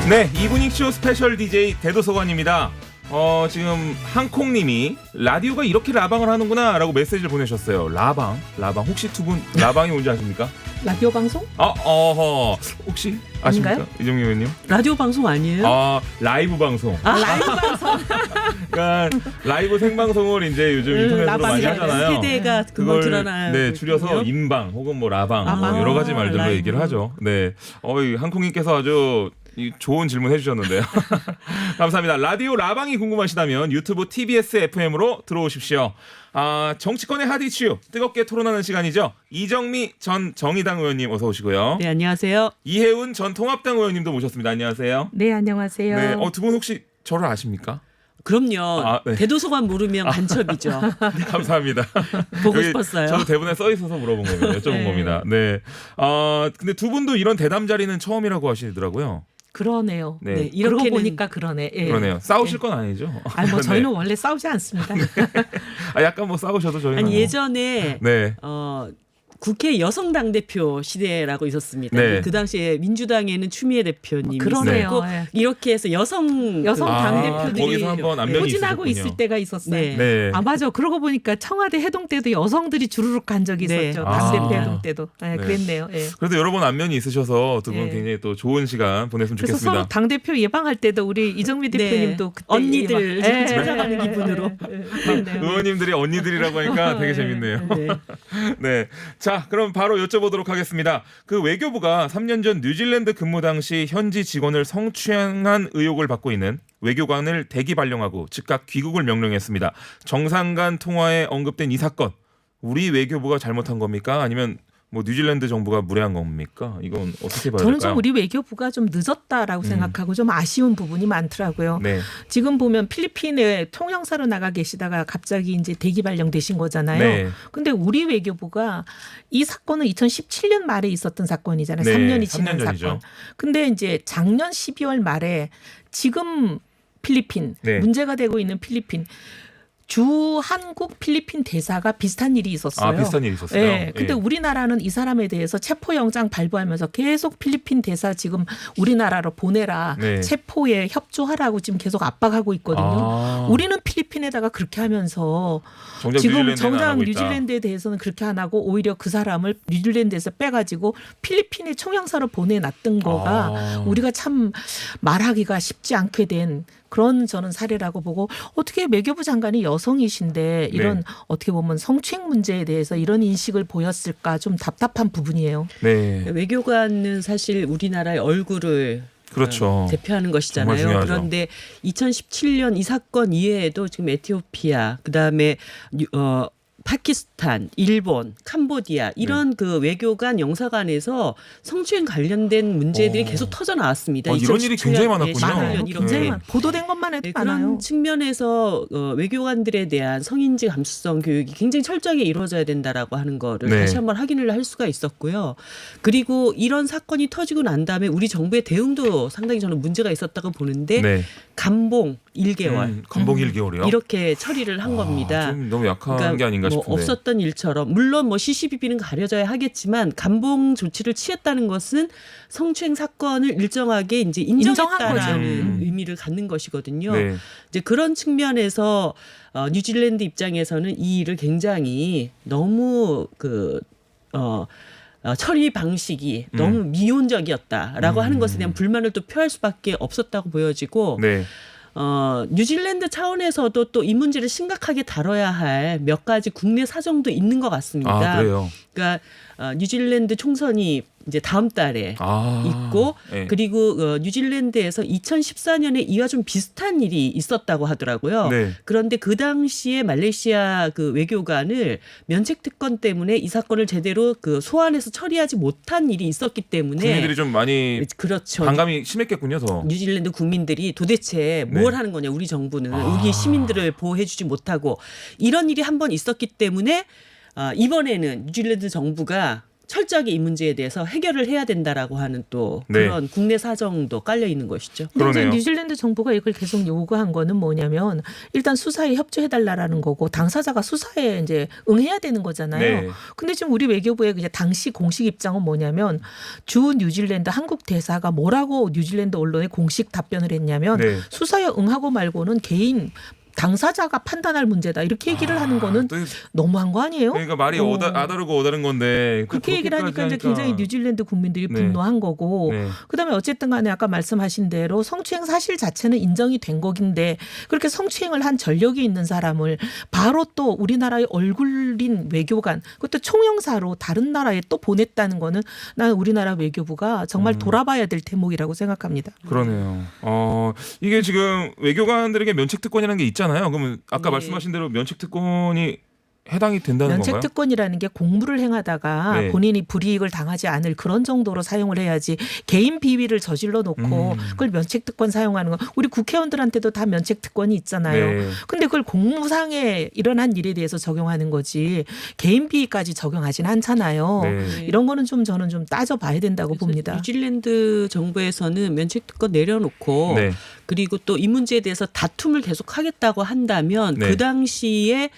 네, 이브닝쇼 스페셜 DJ 대도서관입니다. 지금 한콩님이 라디오가 이렇게 라방을 하는구나 라고 메시지를 보내셨어요. 라방 혹시 두 분 라방이 뭔지 아십니까? 라디오 방송? 혹시 아십니까? 아닌가요? 이정미 의원님? 라디오 방송 아니에요? 라이브 방송. 라이브 방송. 그러니까 라이브 생방송을 이제 요즘 인터넷으로 많이 하잖아요. 세대가 그걸 드러나요. 네, 줄여서 인방 혹은 뭐 라방 뭐 여러 가지 말들로 라이브. 얘기를 하죠. 네, 한콩님께서 아주 좋은 질문 해주셨는데요. 감사합니다. 라디오 라방이 궁금하시다면 유튜브 TBS FM으로 들어오십시오. 정치권의 핫 이슈 뜨겁게 토론하는 시간이죠. 이정미 전 정의당 의원님 어서 오시고요. 네, 안녕하세요. 이혜훈 전 통합당 의원님도 모셨습니다. 안녕하세요. 네, 안녕하세요. 네, 두 분 혹시 저를 아십니까? 그럼요. 네. 대도서관 모르면 간첩이죠. 감사합니다. 보고 여기 싶었어요. 저도 대본에 써 있어서 물어본 겁니다. 여쭤본 네. 겁니다. 네. 근데 두 분도 이런 대담 자리는 처음이라고 하시더라고요. 그러네요. 네. 네, 그러고 이렇게는 보니까 그러네. 예. 그러네요. 싸우실 건 아니죠? 아니 뭐 저희는 네. 원래 싸우지 않습니다. 약간 뭐 싸우셔도 저희는. 아니 뭐. 예전에 네. 국회 여성 당대표 시대라고 있었습니다. 네. 그 당시에 민주당에는 추미애 대표님이 그러네요. 있었고 예. 이렇게 해서 여성 당대표들이 거기서 한번 안면이 포진하고 있으셨군요. 있을 때가 있었어요. 네. 네. 맞아. 그러고 보니까 청와대 해동 때도 여성들이 주르륵 간 적이 네. 있었죠. 아. 당대표 해동 때도. 네, 네. 그랬네요. 예. 그래도 여러 번 안면이 있으셔서 두 분 네. 굉장히 또 좋은 시간 보냈으면 그래서 좋겠습니다. 서로 당대표 예방할 때도 우리 이정미 네. 대표님도 그때 언니들 막- 예, 찾아가는 예, 기분으로. 그랬네요. 의원님들이 언니들이라고 하니까 되게 재밌네요. 네. 네. 자, 그럼 바로 여쭤보도록 하겠습니다. 그 외교부가 3년 전 뉴질랜드 근무 당시 현지 직원을 성추행한 의혹을 받고 있는 외교관을 대기 발령하고 즉각 귀국을 명령했습니다. 정상 간 통화에 언급된 이 사건, 우리 외교부가 잘못한 겁니까? 아니면 뭐 뉴질랜드 정부가 무례한 겁니까? 이건 어떻게 봐야 저는 될까요? 좀 우리 외교부가 좀 늦었다라고 생각하고 좀 아쉬운 부분이 많더라고요. 네. 지금 보면 필리핀에 통역사로 나가 계시다가 갑자기 이제 대기 발령되신 거잖아요. 네. 근데 우리 외교부가 이 사건은 2017년 말에 있었던 사건이잖아요. 네, 3년이 지난 3년 전이죠. 사건. 근데 이제 작년 12월 말에 지금 필리핀 네. 문제가 되고 있는 필리핀 주 한국 필리핀 대사가 비슷한 일이 있었어요. 비슷한 일이 있었어요. 네. 근데 예. 우리나라는 이 사람에 대해서 체포영장 발부하면서 계속 필리핀 대사 지금 우리나라로 보내라. 네. 체포에 협조하라고 지금 계속 압박하고 있거든요. 우리는 필리핀에다가 그렇게 하면서 정작 지금 뉴질랜드에는 안 정작 하고 있다. 뉴질랜드에 대해서는 그렇게 안 하고 오히려 그 사람을 뉴질랜드에서 빼가지고 필리핀에 총영사로 보내놨던 거가 우리가 참 말하기가 쉽지 않게 된 그런 저는 사례라고 보고 어떻게 외교부 장관이 여성이신데 이런 네. 어떻게 보면 성추행 문제에 대해서 이런 인식을 보였을까 좀 답답한 부분이에요. 네. 외교관은 사실 우리나라의 얼굴을 그렇죠. 대표하는 정말 것이잖아요. 중요하죠. 그런데 2017년 이 사건 이외에도 지금 에티오피아, 그다음에 파키스탄, 일본, 캄보디아 이런 그 외교관 영사관에서 성추행 관련된 문제들이 계속 터져 나왔습니다. 이런 일이 굉장히 많았군요. 많아요. 이렇게. 굉장히 네. 많 보도된 것만 해도 네, 많아요. 그런 측면에서 외교관들에 대한 성인지 감수성 교육이 굉장히 철저하게 이루어져야 된다라고 하는 거를 네. 다시 한번 확인을 할 수가 있었고요. 그리고 이런 사건이 터지고 난 다음에 우리 정부의 대응도 상당히 저는 문제가 있었다고 보는데 네. 감봉 1개월 감봉 1개월이요? 이렇게 처리를 한 겁니다. 좀 너무 약한 게 아닌가 뭐 싶은데. 없었던 일처럼 물론 뭐 시시비비는 가려져야 하겠지만 감봉 조치를 취했다는 것은 성추행 사건을 일정하게 이제 인정했다라는 인정한 거죠. 의미를 갖는 것이거든요. 네. 이제 그런 측면에서 뉴질랜드 입장에서는 이 일을 굉장히 너무 처리 방식이 너무 미온적이었다라고 하는 것에 대한 불만을 또 표할 수밖에 없었다고 보여지고 네. 뉴질랜드 차원에서도 또 이 문제를 심각하게 다뤄야 할 몇 가지 국내 사정도 있는 것 같습니다. 그래요. 그러니까 뉴질랜드 총선이 이제 다음 달에 있고 네. 그리고 뉴질랜드에서 2014년에 이와 좀 비슷한 일이 있었다고 하더라고요. 네. 그런데 그 당시에 말레이시아 그 외교관을 면책 특권 때문에 이 사건을 제대로 그 소환해서 처리하지 못한 일이 있었기 때문에 국민들이 좀 많이 그렇죠. 반감이 심했겠군요, 더. 뉴질랜드 국민들이 도대체 뭘 하는 거냐 우리 정부는 우리 시민들을 보호해주지 못하고 이런 일이 한 번 있었기 때문에 이번에는 뉴질랜드 정부가 철저하게 이 문제에 대해서 해결을 해야 된다라고 하는 또 네. 그런 국내 사정도 깔려 있는 것이죠. 근데 이제 그러네요. 뉴질랜드 정부가 이걸 계속 요구한 거는 뭐냐면 일단 수사에 협조해달라는 거고 당사자가 수사에 이제 응해야 되는 거잖아요. 네. 근데 지금 우리 외교부의 이제 당시 공식 입장은 뭐냐면 주 뉴질랜드 한국 대사가 뭐라고 뉴질랜드 언론에 공식 답변을 했냐면 네. 수사에 응하고 말고는 개인 당사자가 판단할 문제다 이렇게 얘기를 하는 거는 또 너무한 거 아니에요? 그러니까 말이 어. 아다르고 어다른 건데 또 그렇게 얘기를 하니까 이제 그렇게까지 굉장히 뉴질랜드 국민들이 네. 분노한 거고 네. 그다음에 어쨌든 간에 아까 말씀하신 대로 성추행 사실 자체는 인정이 된 거긴데 그렇게 성추행을 한 전력이 있는 사람을 바로 또 우리나라의 얼굴인 외교관 그것도 총영사로 다른 나라에 또 보냈다는 거는 난 우리나라 외교부가 정말 돌아봐야 될 대목이라고 생각합니다. 그러네요. 이게 지금 외교관들에게 면책특권이라는 게 있잖아요. 그러면 아까 네. 말씀하신 대로 면책특권이 해당이 된다는 건가요? 면책특권이라는 게 공무를 행하다가 네. 본인이 불이익을 당하지 않을 그런 정도로 사용을 해야지 개인 비위를 저질러 놓고 그걸 면책특권 사용하는 거 우리 국회의원들한테도 다 면책특권이 있잖아요. 네. 근데 그걸 공무상에 일어난 일에 대해서 적용하는 거지 개인 비위까지 적용하진 않잖아요. 네. 이런 거는 좀 저는 좀 따져봐야 된다고 봅니다. 뉴질랜드 정부에서는 면책특권 내려놓고 네. 그리고 또 이 문제에 대해서 다툼을 계속하겠다고 한다면 네. 그 당시에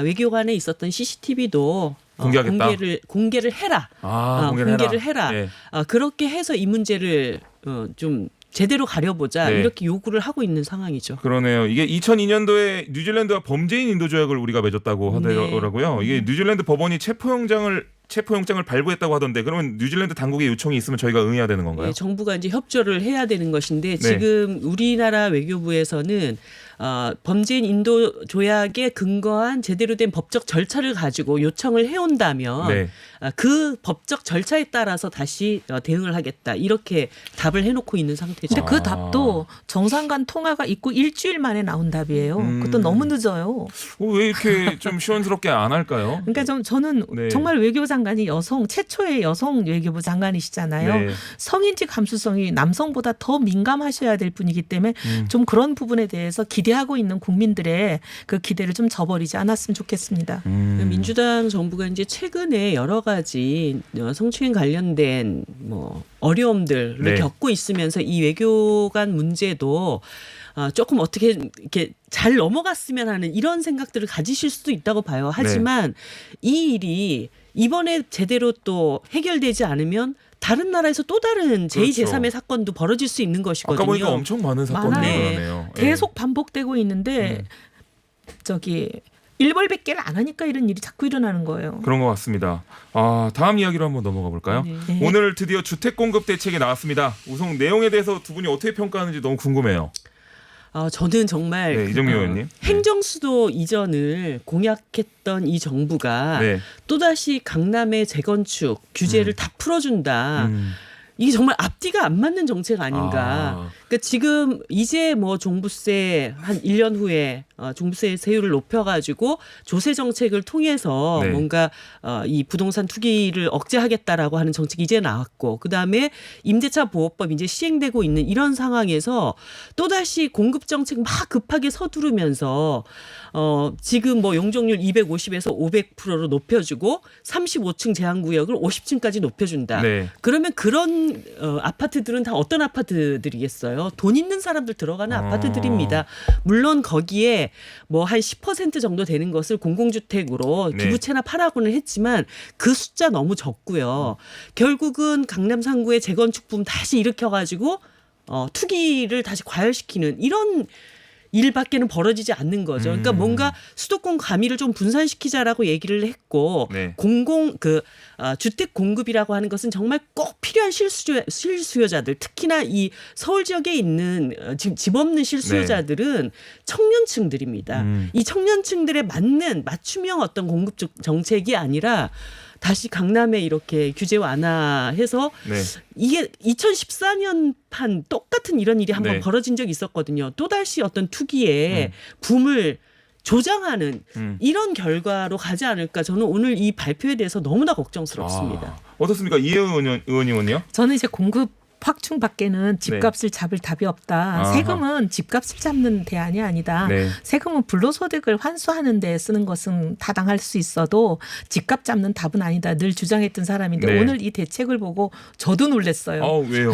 외교관에 있었던 CCTV도 공개하겠다? 공개를 해라. 공개를 해라. 네. 그렇게 해서 이 문제를 좀 제대로 가려보자 네. 이렇게 요구를 하고 있는 상황이죠. 그러네요. 이게 2002년도에 뉴질랜드와 범죄인 인도 조약을 우리가 맺었다고 하더라고요. 이게 뉴질랜드 법원이 체포영장을 발부했다고 하던데 그러면 뉴질랜드 당국의 요청이 있으면 저희가 응해야 되는 건가요? 네, 정부가 이제 협조를 해야 되는 것인데 네. 지금 우리나라 외교부에서는 범죄인 인도 조약에 근거한 제대로 된 법적 절차를 가지고 요청을 해온다면 네. 그 법적 절차에 따라서 다시 대응을 하겠다 이렇게 답을 해놓고 있는 상태죠. 근데 그 답도 정상 간 통화가 있고 일주일 만에 나온 답이에요. 그것도 너무 늦어요. 왜 이렇게 좀 시원스럽게 안 할까요? 그러니까 저는 네. 정말 외교부 장관이 최초의 여성 외교부 장관이시잖아요. 네. 성인지 감수성이 남성보다 더 민감하셔야 될 분이기 때문에 좀 그런 부분에 대해서 기대하고 있는 국민들의 그 기대를 좀 저버리지 않았으면 좋겠습니다. 민주당 정부가 이제 최근에 여러 가지 성추행 관련된 어려움들을 네. 겪고 있으면서 이 외교관 문제도 조금 어떻게 이렇게 잘 넘어갔으면 하는 이런 생각들을 가지실 수도 있다고 봐요. 하지만 이 일이 이번에 제대로 또 해결되지 않으면 다른 나라에서 또 다른 제2, 그렇죠. 제3의 사건도 벌어질 수 있는 것이거든요. 아까 보니까 엄청 많은 사건들이 많아요. 일어나네요. 계속 반복되고 있는데 일벌백계를 안 하니까 이런 일이 자꾸 일어나는 거예요. 그런 것 같습니다. 다음 이야기로 한번 넘어가 볼까요? 네. 오늘 드디어 주택 공급 대책이 나왔습니다. 우선 내용에 대해서 두 분이 어떻게 평가하는지 너무 궁금해요. 저는 정말 네, 이정미 의원님. 행정수도 이전을 공약했던 이 정부가 네. 또다시 강남의 재건축 규제를 다 풀어준다. 이게 정말 앞뒤가 안 맞는 정책 아닌가. 그러니까 지금 이제 종부세 한 1년 후에 종부세 세율을 높여가지고 조세 정책을 통해서 네. 뭔가 이 부동산 투기를 억제하겠다라고 하는 정책이 이제 나왔고 그다음에 임대차 보호법 이제 시행되고 있는 이런 상황에서 또다시 공급 정책 막 급하게 서두르면서 지금 용적률 250에서 500%로 높여주고 35층 제한구역을 50층까지 높여준다. 네. 그러면 그런 아파트들은 다 어떤 아파트들이겠어요? 돈 있는 사람들 들어가는 아파트들입니다. 물론 거기에 한 10% 정도 되는 것을 공공주택으로 네. 기부 체납하라고는 했지만 그 숫자 너무 적고요. 결국은 강남 상구의 재건축 붐 다시 일으켜가지고 투기를 다시 과열시키는 이런 일밖에는 벌어지지 않는 거죠. 그러니까 뭔가 수도권 가미를 좀 분산시키자라고 얘기를 했고 네. 주택 공급이라고 하는 것은 정말 꼭 필요한 실수요자들 특히나 이 서울 지역에 있는 집 없는 실수요자들은 청년층들입니다. 이 청년층들에 맞는 맞춤형 어떤 공급 정책이 아니라 다시 강남에 이렇게 규제 완화해서 네. 이게 2014년판 똑같은 이런 일이 한번 네. 벌어진 적이 있었거든요. 또다시 어떤 투기의 붐을 조장하는 이런 결과로 가지 않을까. 저는 오늘 이 발표에 대해서 너무나 걱정스럽습니다. 어떻습니까? 이혜은 의원님은요? 저는 이제 공급 확충밖에는 집값을 잡을 답이 없다. 아하. 세금은 집값을 잡는 대안이 아니다. 네. 세금은 불로소득을 환수하는 데 쓰는 것은 타당할 수 있어도 집값 잡는 답은 아니다. 늘 주장했던 사람인데 네. 오늘 이 대책을 보고 저도 놀랐어요. 왜요?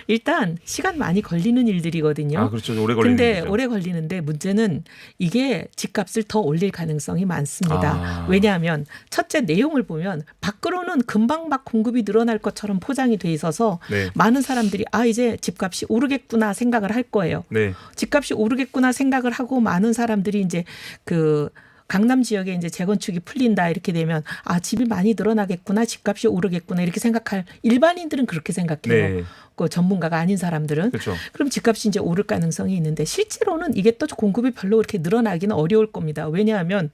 일단 시간 많이 걸리는 일들이거든요. 아, 그렇죠. 오래 걸리는 근데 일이죠. 오래 걸리는데 문제는 이게 집값을 더 올릴 가능성이 많습니다. 아. 왜냐하면 첫째 내용을 보면 밖으로는 금방 막 공급이 늘어날 것처럼 포장이 돼 있어서 네. 많은 사람들이 이제 집값이 오르겠구나 생각을 할 거예요. 네. 집값이 오르겠구나 생각을 하고 많은 사람들이 이제 그 강남 지역에 이제 재건축이 풀린다 이렇게 되면 집이 많이 늘어나겠구나 집값이 오르겠구나 이렇게 생각할 일반인들은 그렇게 생각해요. 네. 그 전문가가 아닌 사람들은 그렇죠. 그럼 집값이 이제 오를 가능성이 있는데 실제로는 이게 또 공급이 별로 그렇게 늘어나기는 어려울 겁니다. 왜냐하면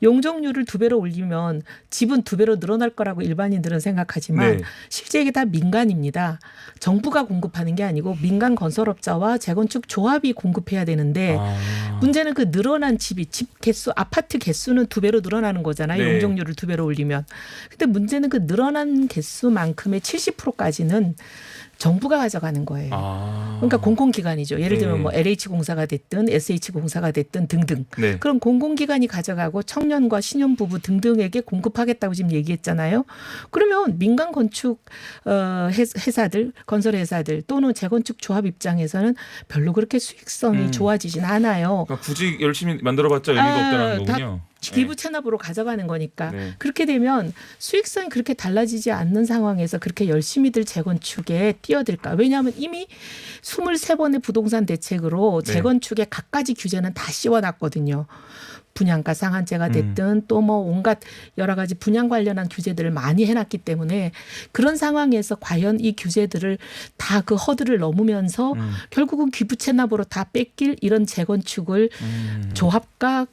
용적률을 2배로 올리면 집은 2배로 늘어날 거라고 일반인들은 생각하지만 네. 실제 이게 다 민간입니다. 정부가 공급하는 게 아니고 민간 건설업자와 재건축 조합이 공급해야 되는데 문제는 그 늘어난 집 개수, 아파트 개수는 2배로 늘어나는 거잖아요. 네. 용적률을 2배로 올리면. 근데 문제는 그 늘어난 개수만큼의 70%까지는 정부가 가져가는 거예요. 그러니까 공공기관이죠. 예를 들면 네. 뭐 LH공사가 됐든 SH공사가 됐든 등등. 네. 그럼 공공기관이 가져가고 청년과 신혼부부 등등에게 공급하겠다고 지금 얘기했잖아요. 그러면 민간 건축 회사들, 건설회사들 또는 재건축 조합 입장에서는 별로 그렇게 수익성이 좋아지진 않아요. 그러니까 굳이 열심히 만들어봤자 의미가 없다는 다 거군요. 기부 체납으로 가져가는 거니까 네. 그렇게 되면 수익성이 그렇게 달라지지 않는 상황에서 그렇게 열심히들 재건축에 뛰어들까? 왜냐하면 이미 23번의 부동산 대책으로 네. 재건축의 갖가지 규제는 다 씌워놨거든요. 분양가 상한제가 됐든 또 뭐 온갖 여러 가지 분양 관련한 규제들을 많이 해놨기 때문에 그런 상황에서 과연 이 규제들을 다 그 허들을 넘으면서 결국은 기부 체납으로 다 뺏길 이런 재건축을 조합과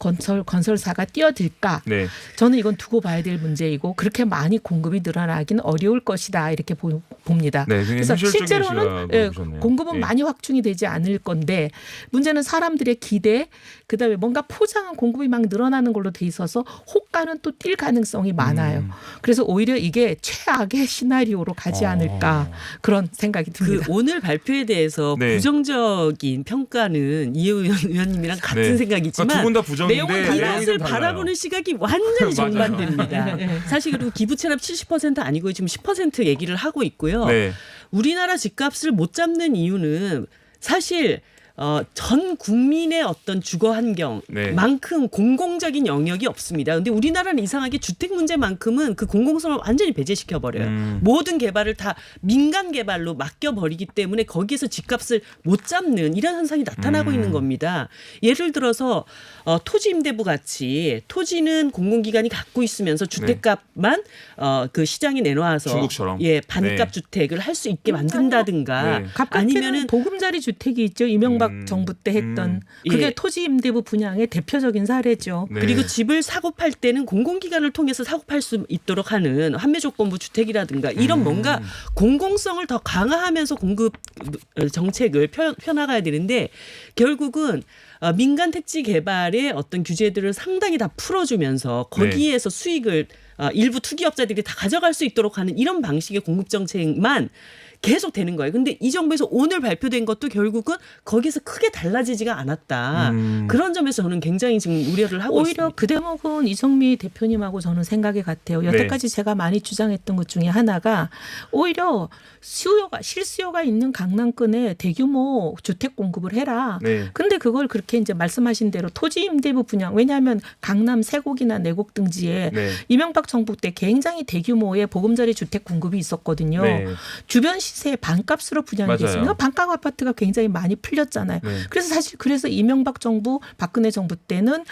건설사가 뛰어들까? 네. 저는 이건 두고 봐야 될 문제이고 그렇게 많이 공급이 늘어나긴 어려울 것이다 이렇게 봅니다. 네, 그래서 실제로는 공급은 네. 많이 확충이 되지 않을 건데 문제는 사람들의 기대 그다음에 뭔가 포장한 공급이 막 늘어나는 걸로 돼 있어서 호가는 또 뛸 가능성이 많아요. 그래서 오히려 이게 최악의 시나리오로 가지 않을까 그런 생각이 듭니다. 그 오늘 발표에 대해서 네. 부정적인 평가는 이혜우 의원님이랑 같은 네. 생각이지만 두 분 다 부정인데 내용은 내용이 이것을 좀 달라요. 바라보는 시각이 완전히 맞아요. 정반대입니다. 사실 그리고 기부 체납 70% 아니고 지금 10% 얘기를 하고 있고요. 네. 우리나라 집값을 못 잡는 이유는 사실 전 국민의 어떤 주거 환경만큼 네. 공공적인 영역이 없습니다. 그런데 우리나라는 이상하게 주택 문제만큼은 그 공공성을 완전히 배제시켜 버려요. 모든 개발을 다 민간 개발로 맡겨 버리기 때문에 거기에서 집값을 못 잡는 이런 현상이 나타나고 있는 겁니다. 예를 들어서 토지 임대부 같이 토지는 공공기관이 갖고 있으면서 주택값만 그 시장에 내놓아서 중국처럼. 반값 네. 주택을 할 수 있게 만든다든가 네. 아니면은 보금자리 주택이 있죠. 이명박 정부 때 했던 그게 예. 토지 임대부 분양의 대표적인 사례죠. 네. 그리고 집을 사고 팔 때는 공공기관을 통해서 사고 팔 수 있도록 하는 환매조건부 주택이라든가 이런 뭔가 공공성을 더 강화하면서 공급 정책을 펴나가야 되는데 결국은 민간 택지 개발의 어떤 규제들을 상당히 다 풀어주면서 거기에서 수익을 일부 투기업자들이 다 가져갈 수 있도록 하는 이런 방식의 공급 정책만 계속 되는 거예요. 근데 이 정부에서 오늘 발표된 것도 결국은 거기서 크게 달라지지가 않았다. 그런 점에서 저는 굉장히 지금 우려를 하고 오히려 있습니다. 그 대목은 이성미 대표님하고 저는 생각이 같아요. 여태까지 제가 많이 주장했던 것 중에 하나가 오히려 실수요가 있는 강남권에 대규모 주택 공급을 해라. 네. 근데 그걸 그렇게 이제 말씀하신 대로 토지 임대부 분양 왜냐하면 강남 세곡이나 내곡 등지에 네. 이명박 정부 때 굉장히 대규모의 보금자리 주택 공급이 있었거든요. 네. 주변 시세의 반값으로 분양이 맞아요. 됐습니다. 반값 아파트가 굉장히 많이 풀렸잖아요. 네. 그래서 이명박 정부, 박근혜 정부 때는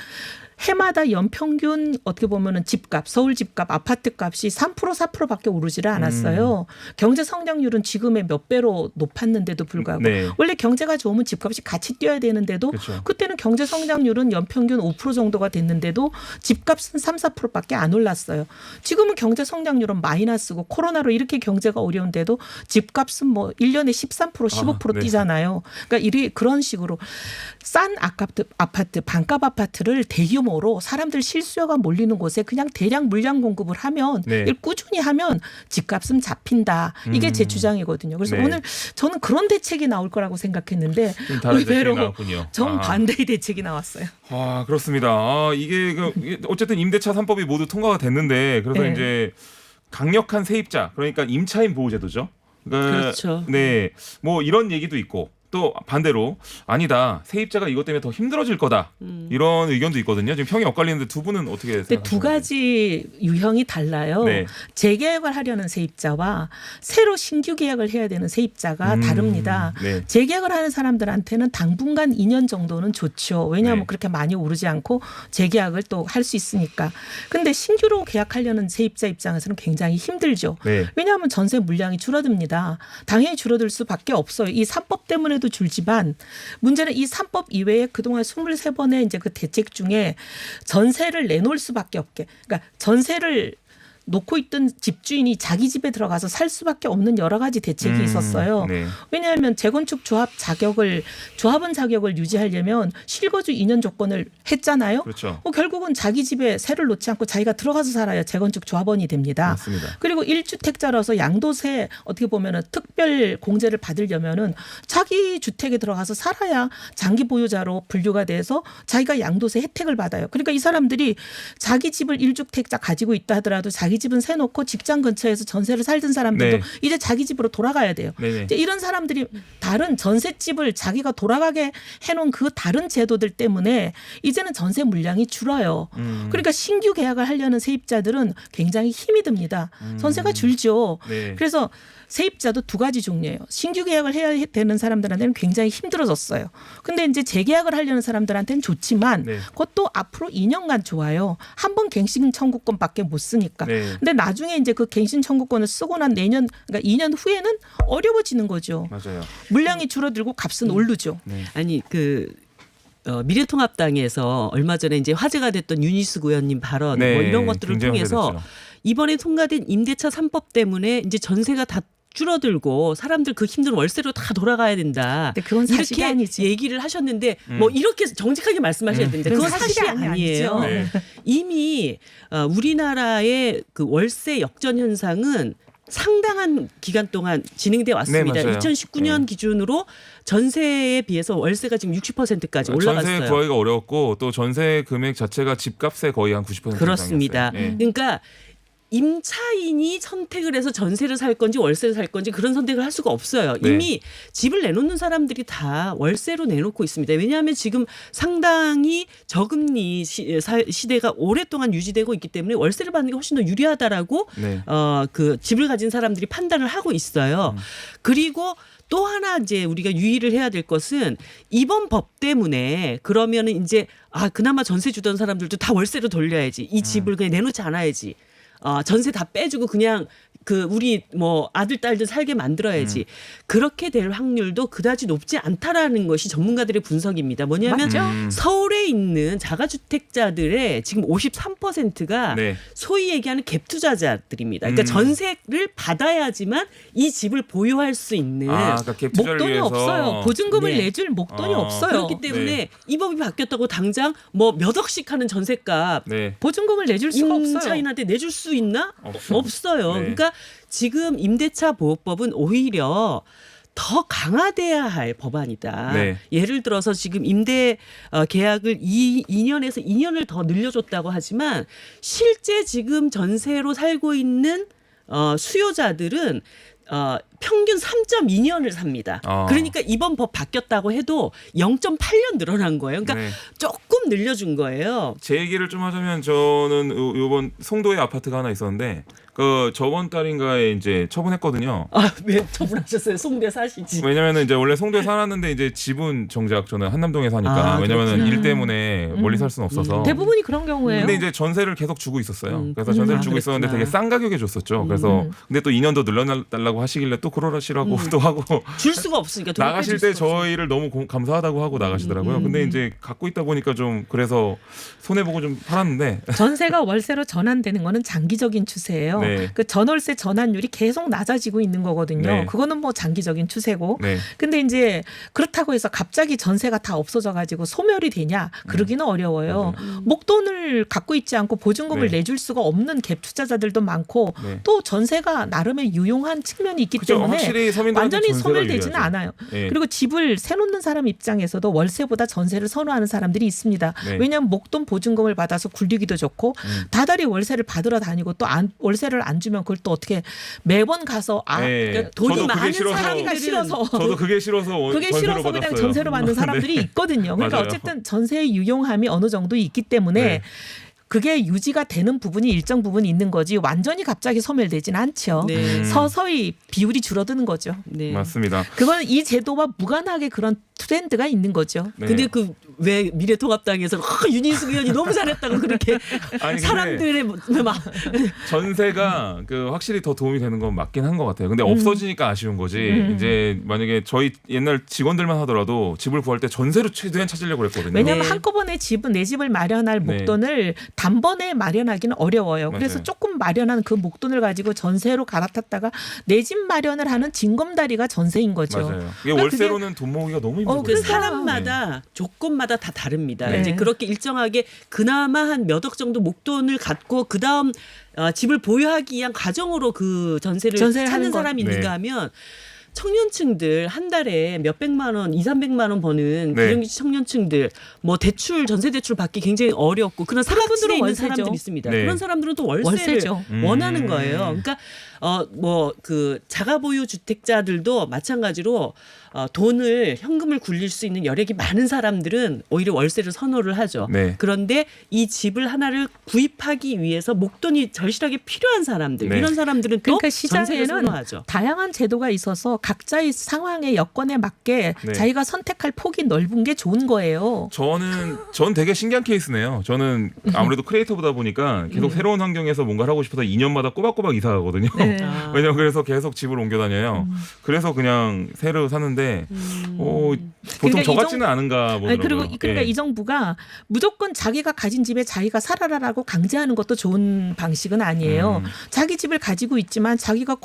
해마다 연평균 어떻게 보면은 집값, 서울 집값, 아파트 값이 3% 4%밖에 오르지를 않았어요. 경제 성장률은 지금의 몇 배로 높았는데도 불구하고 네. 원래 경제가 좋으면 집값이 같이 뛰어야 되는데도 그렇죠. 그때는 경제 성장률은 연평균 5% 정도가 됐는데도 집값은 3, 4%밖에 안 올랐어요. 지금은 경제 성장률은 마이너스고 코로나로 이렇게 경제가 어려운데도 집값은 뭐 1년에 13%, 15% 네. 뛰잖아요. 그러니까 그런 식으로 싼 아파트, 반값 아파트를 대규모 대규모로 사람들 실수요가 몰리는 곳에 그냥 대량 물량 공급을 하면 네. 이걸 꾸준히 하면 집값은 잡힌다. 이게 제 주장이거든요. 그래서 네. 오늘 저는 그런 대책이 나올 거라고 생각했는데 좀 다른 대책이 의외로 나왔군요. 정반대의 대책이 나왔어요. 아 그렇습니다. 이게 어쨌든 임대차 3법이 모두 통과가 됐는데 그래서 네. 이제 강력한 세입자 그러니까 임차인 보호제도죠. 그렇죠. 네, 뭐 이런 얘기도 있고 또 반대로 아니다 세입자가 이것 때문에 더 힘들어질 거다 이런 의견도 있거든요. 지금 평이 엇갈리는데 두 분은 어떻게 근데 생각하세요? 두 가지 유형이 달라요. 네. 재계약을 하려는 세입자와 새로 신규 계약을 해야 되는 세입자가 다릅니다. 네. 재계약을 하는 사람들한테는 당분간 2년 정도는 좋죠. 왜냐하면 네. 그렇게 많이 오르지 않고 재계약을 또 할 수 있으니까. 근데 신규로 계약하려는 세입자 입장에서는 굉장히 힘들죠. 네. 왜냐하면 전세 물량이 줄어듭니다. 당연히 줄어들 수밖에 없어요. 이 3법 때문에도 줄지만 문제는 이 3법 이외에 그동안 23번의 이제 그 대책 중에 전세를 내놓을 수밖에 없게. 그러니까 전세를 놓고 있던 집주인이 자기 집에 들어가서 살 수밖에 없는 여러 가지 대책이 있었어요. 네. 왜냐하면 재건축 조합원 자격을 유지하려면 실거주 2년 조건을 했잖아요. 그렇죠. 결국은 자기 집에 세를 놓지 않고 자기가 들어가서 살아야 재건축 조합원이 됩니다. 맞습니다. 그리고 1주택자라서 양도세 어떻게 보면은 특별 공제를 받으려면은 자기 주택에 들어가서 살아야 장기 보유자로 분류가 돼서 자기가 양도세 혜택을 받아요. 그러니까 이 사람들이 자기 집을 1주택자 가지고 있다 하더라도 자기 집은 세 놓고 직장 근처에서 전세를 살던 사람들도 네. 이제 자기 집으로 돌아가야 돼요. 네네. 이제 이런 사람들이 다른 전셋집을 자기가 돌아가게 해놓은 그 다른 제도들 때문에 이제는 전세 물량이 줄어요. 그러니까 신규 계약을 하려는 세입자들은 굉장히 힘이 듭니다. 전세가 줄죠. 네. 그래서 세입자도 두 가지 종류예요. 신규 계약을 해야 되는 사람들한테는 굉장히 힘들어졌어요. 근데 이제 재계약을 하려는 사람들한테는 좋지만 네. 그것도 앞으로 2년간 좋아요. 한 번 갱신 청구권밖에 못 쓰니까. 네. 근데 나중에 이제 그 갱신 청구권을 쓰고 난 내년 그러니까 2년 후에는 어려워지는 거죠. 맞아요. 물량이 줄어들고 값은 오르죠. 네. 아니 미래통합당에서 얼마 전에 이제 화제가 됐던 윤희숙 의원님 발언 네, 뭐 이런 것들을 굉장히 통해서 화제됐죠. 이번에 통과된 임대차 3법 때문에 이제 전세가 다 줄어들고 사람들 그 힘든 월세로 다 돌아가야 된다. 근데 그건 사실이 이렇게 아니지. 얘기를 하셨는데 뭐 이렇게 정직하게 말씀하셔야 되는데 그건 사실이 아니에요. 네. 이미 우리나라의 그 월세 역전 현상은 상당한 기간 동안 진행돼 왔습니다. 네, 맞아요. 2019년 기준으로 전세에 비해서 월세가 지금 60%까지 올라갔어요. 전세 구하기가 어려웠고 또 전세 금액 자체가 집값의 거의 한 90% 그렇습니다. 이상이었어요. 네. 그러니까 임차인이 선택을 해서 전세를 살 건지 월세를 살 건지 그런 선택을 할 수가 없어요. 네. 이미 집을 내놓는 사람들이 다 월세로 내놓고 있습니다. 왜냐하면 지금 상당히 저금리 시대가 오랫동안 유지되고 있기 때문에 월세를 받는 게 훨씬 더 유리하다라고 네. 그 집을 가진 사람들이 판단을 하고 있어요. 그리고 또 하나 이제 우리가 유의를 해야 될 것은 이번 법 때문에 그러면은 이제 그나마 전세 주던 사람들도 다 월세로 돌려야지. 이 집을 그냥 내놓지 않아야지. 전세 다 빼주고 그냥 우리 뭐 아들 딸들 살게 만들어야지. 그렇게 될 확률도 그다지 높지 않다라는 것이 전문가들의 분석입니다. 뭐냐면 맞죠? 서울에 있는 자가주택자들의 지금 53%가 네. 소위 얘기하는 갭 투자자들입니다. 그러니까 전세를 받아야지만 이 집을 보유할 수 있는 그러니까 갭 투자를 목돈이 위해서 없어요. 보증금을 네. 내줄 목돈이 없어요. 그렇기 때문에 네. 이 법이 바뀌었다고 당장 뭐 몇 억씩 하는 전세값 네. 보증금을 내줄 수가 없어요. 임차인한테 내줄 수 있나? 없어요. 없어요. 네. 그러니까 지금 임대차 보호법은 오히려 더 강화돼야 할 법안이다. 네. 예를 들어서 지금 임대 계약을 2년에서 2년을 더 늘려줬다고 하지만 실제 지금 전세로 살고 있는 수요자들은 평균 3.2년을 삽니다. 그러니까 이번 법 바뀌었다고 해도 0.8년 늘어난 거예요. 그러니까 네. 조금 늘려준 거예요. 제 얘기를 좀 하자면 저는 요번 송도에 아파트가 하나 있었는데 그 저번 달인가에 이제 처분했거든요. 왜 처분하셨어요? 송대 사시지. 왜냐면은 이제 원래 송도에 살았는데 이제 집은 정작 저는 한남동에 사니까 왜냐면은 그렇구나. 일 때문에 멀리 살 수는 없어서. 대부분이 그런 경우예요. 근데 이제 전세를 계속 주고 있었어요. 그래서 전세를 주고 있었는데 그랬구나. 되게 싼 가격에 줬었죠. 그래서 근데 또 2년 더 늘려달라고 하시길래 또 그러시라고 또 하고 줄 수가 없으니까 돈 나가실 빼줄 때 수가 없으니까. 저희를 너무 감사하다고 하고 나가시더라고요. 근데 이제 갖고 있다 보니까 좀 그래서 손해 보고 좀 팔았는데 전세가 월세로 전환되는 거는 장기적인 추세예요. 네. 그 전월세 전환율이 계속 낮아지고 있는 거거든요. 네. 그거는 뭐 장기적인 추세고. 네. 근데 이제 그렇다고 해서 갑자기 전세가 다 없어져 가지고 소멸이 되냐? 그러기는 어려워요. 목돈을 갖고 있지 않고 보증금을 네. 내줄 수가 없는 갭 투자자들도 많고 네. 또 전세가 나름의 유용한 측면이 있기 그죠. 때문에 확실히 서민들한테 완전히 전세가 소멸되지는 유리하죠. 않아요. 네. 그리고 집을 세놓는 사람 입장에서도 월세보다 전세를 선호하는 사람들이 있습니다. 네. 왜냐하면 목돈 보증금을 받아서 굴리기도 좋고 다달이 월세를 받으러 다니고 또 월세를 안 주면 그걸 또 어떻게 매번 가서 네. 그러니까 돈이 저도 그게 많은 싫어서 사기가 싫어서 저도 그게 싫어서 그게 전세로 싫어서 그냥 받았어요. 전세로 받는 사람들이 네. 있거든요. 그러니까 맞아요. 어쨌든 전세의 유용함이 어느 정도 있기 때문에 네. 그게 유지가 되는 부분이 일정 부분 있는 거지 완전히 갑자기 소멸되지는 않죠. 네. 서서히 비율이 줄어드는 거죠. 네. 맞습니다. 그건 이 제도와 무관하게 그런 트렌드가 있는 거죠. 네. 근데 그 왜 미래통합당에서 윤희숙 의원이 너무 잘했다고 그렇게 아니, 근데 사람들의 막 전세가 그 확실히 더 도움이 되는 건 맞긴 한 것 같아요. 근데 없어지니까 아쉬운 거지. 이제 만약에 저희 옛날 직원들만 하더라도 집을 구할 때 전세로 최대한 찾으려고 그랬거든요. 왜냐하면 네. 한꺼번에 내 집을 마련할 네. 목돈을 단번에 마련하기는 어려워요. 그래서 맞아요. 조금 마련한 그 목돈을 가지고 전세로 갈아탔다가 내 집 마련을 하는 징검다리가 전세인 거죠. 맞아요. 이게 그러니까 월세로는 돈 모으기가 너무 힘들어요. 그 그러니까. 사람마다 조건마다 다 다릅니다. 네. 이제 그렇게 일정하게 그나마 한 몇 억 정도 목돈을 갖고 그 다음 집을 보유하기 위한 과정으로 그 전세를 하는 찾는 것. 사람이 네. 있는가 하면 청년층들 한 달에 몇백만 원, 200~300만 원 버는 네. 비정규직 청년층들 뭐 대출 전세 대출 받기 굉장히 어렵고 그런 사각지대에 있는 월세죠. 사람들이 있습니다. 네. 그런 사람들은 또 월세를 월세죠. 원하는 거예요. 그러니까 뭐 그 자가 보유 주택자들도 마찬가지로 돈을 현금을 굴릴 수 있는 여력이 많은 사람들은 오히려 월세를 선호를 하죠. 네. 그런데 이 집을 하나를 구입하기 위해서 목돈이 절실하게 필요한 사람들 네. 이런 사람들은 또 그러니까 전세를 시장에는 선호하죠. 다양한 제도가 있어서 각자의 상황의 여건에 맞게 네. 자기가 선택할 폭이 넓은 게 좋은 거예요. 전 되게 신기한 케이스네요. 저는 아무래도 크리에이터보다 보니까 계속 새로운 환경에서 뭔가를 하고 싶어서 2년마다 꼬박꼬박 이사 가거든요. 네. 아. 왜냐면 그래서 계속 집을 옮겨 다녀요. 그래서 그냥 새로 사는데 보통 그러니까 저 이 같지는 않은가 보더라고요. 그리고 그러니까 예. 이 정부가 무조건 자기가 가진 집에 자기가 살아라라고 강제하는 것도 좋은 방식은 아니에요. 자기 집을 가지고 있지만 자기가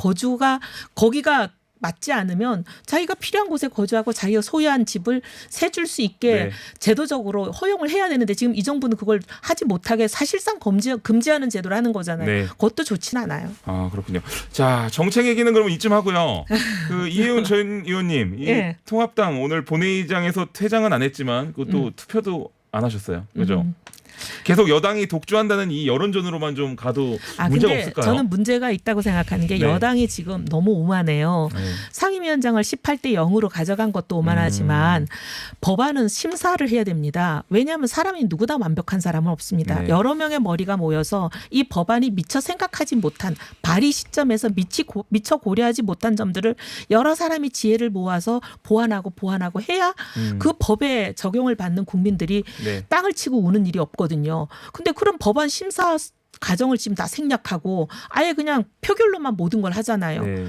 거기가 맞지 않으면 자기가 필요한 곳에 거주하고 자기가 소유한 집을 세줄 수 있게 네. 제도적으로 허용을 해야 되는데 지금 이 정부는 그걸 하지 못하게 사실상 금지하는 제도를 하는 거잖아요. 네. 그것도 좋지는 않아요. 아 그렇군요. 자 정책 얘기는 그러면 이쯤 하고요. 그 이혜훈 전 의원님, 이 예. 통합당 오늘 본회의장에서 퇴장은 안 했지만 그것도 투표도 안 하셨어요. 그죠? 계속 여당이 독주한다는 이 여론전으로만 좀 가도 문제가 근데 없을까요? 저는 문제가 있다고 생각하는 게 네. 여당이 지금 너무 오만해요. 네. 상임위원장을 18대 0으로 가져간 것도 오만하지만 법안은 심사를 해야 됩니다. 왜냐하면 사람이 누구나 완벽한 사람은 없습니다. 네. 여러 명의 머리가 모여서 이 법안이 미처 생각하지 못한 발의 시점에서 미처 고려하지 못한 점들을 여러 사람이 지혜를 모아서 보완하고 해야 그 법에 적용을 받는 국민들이 네. 땅을 치고 우는 일이 없거든요. 근데 그런 법안 심사 과정을 지금 다 생략하고 아예 그냥 표결로만 모든 걸 하잖아요. 네.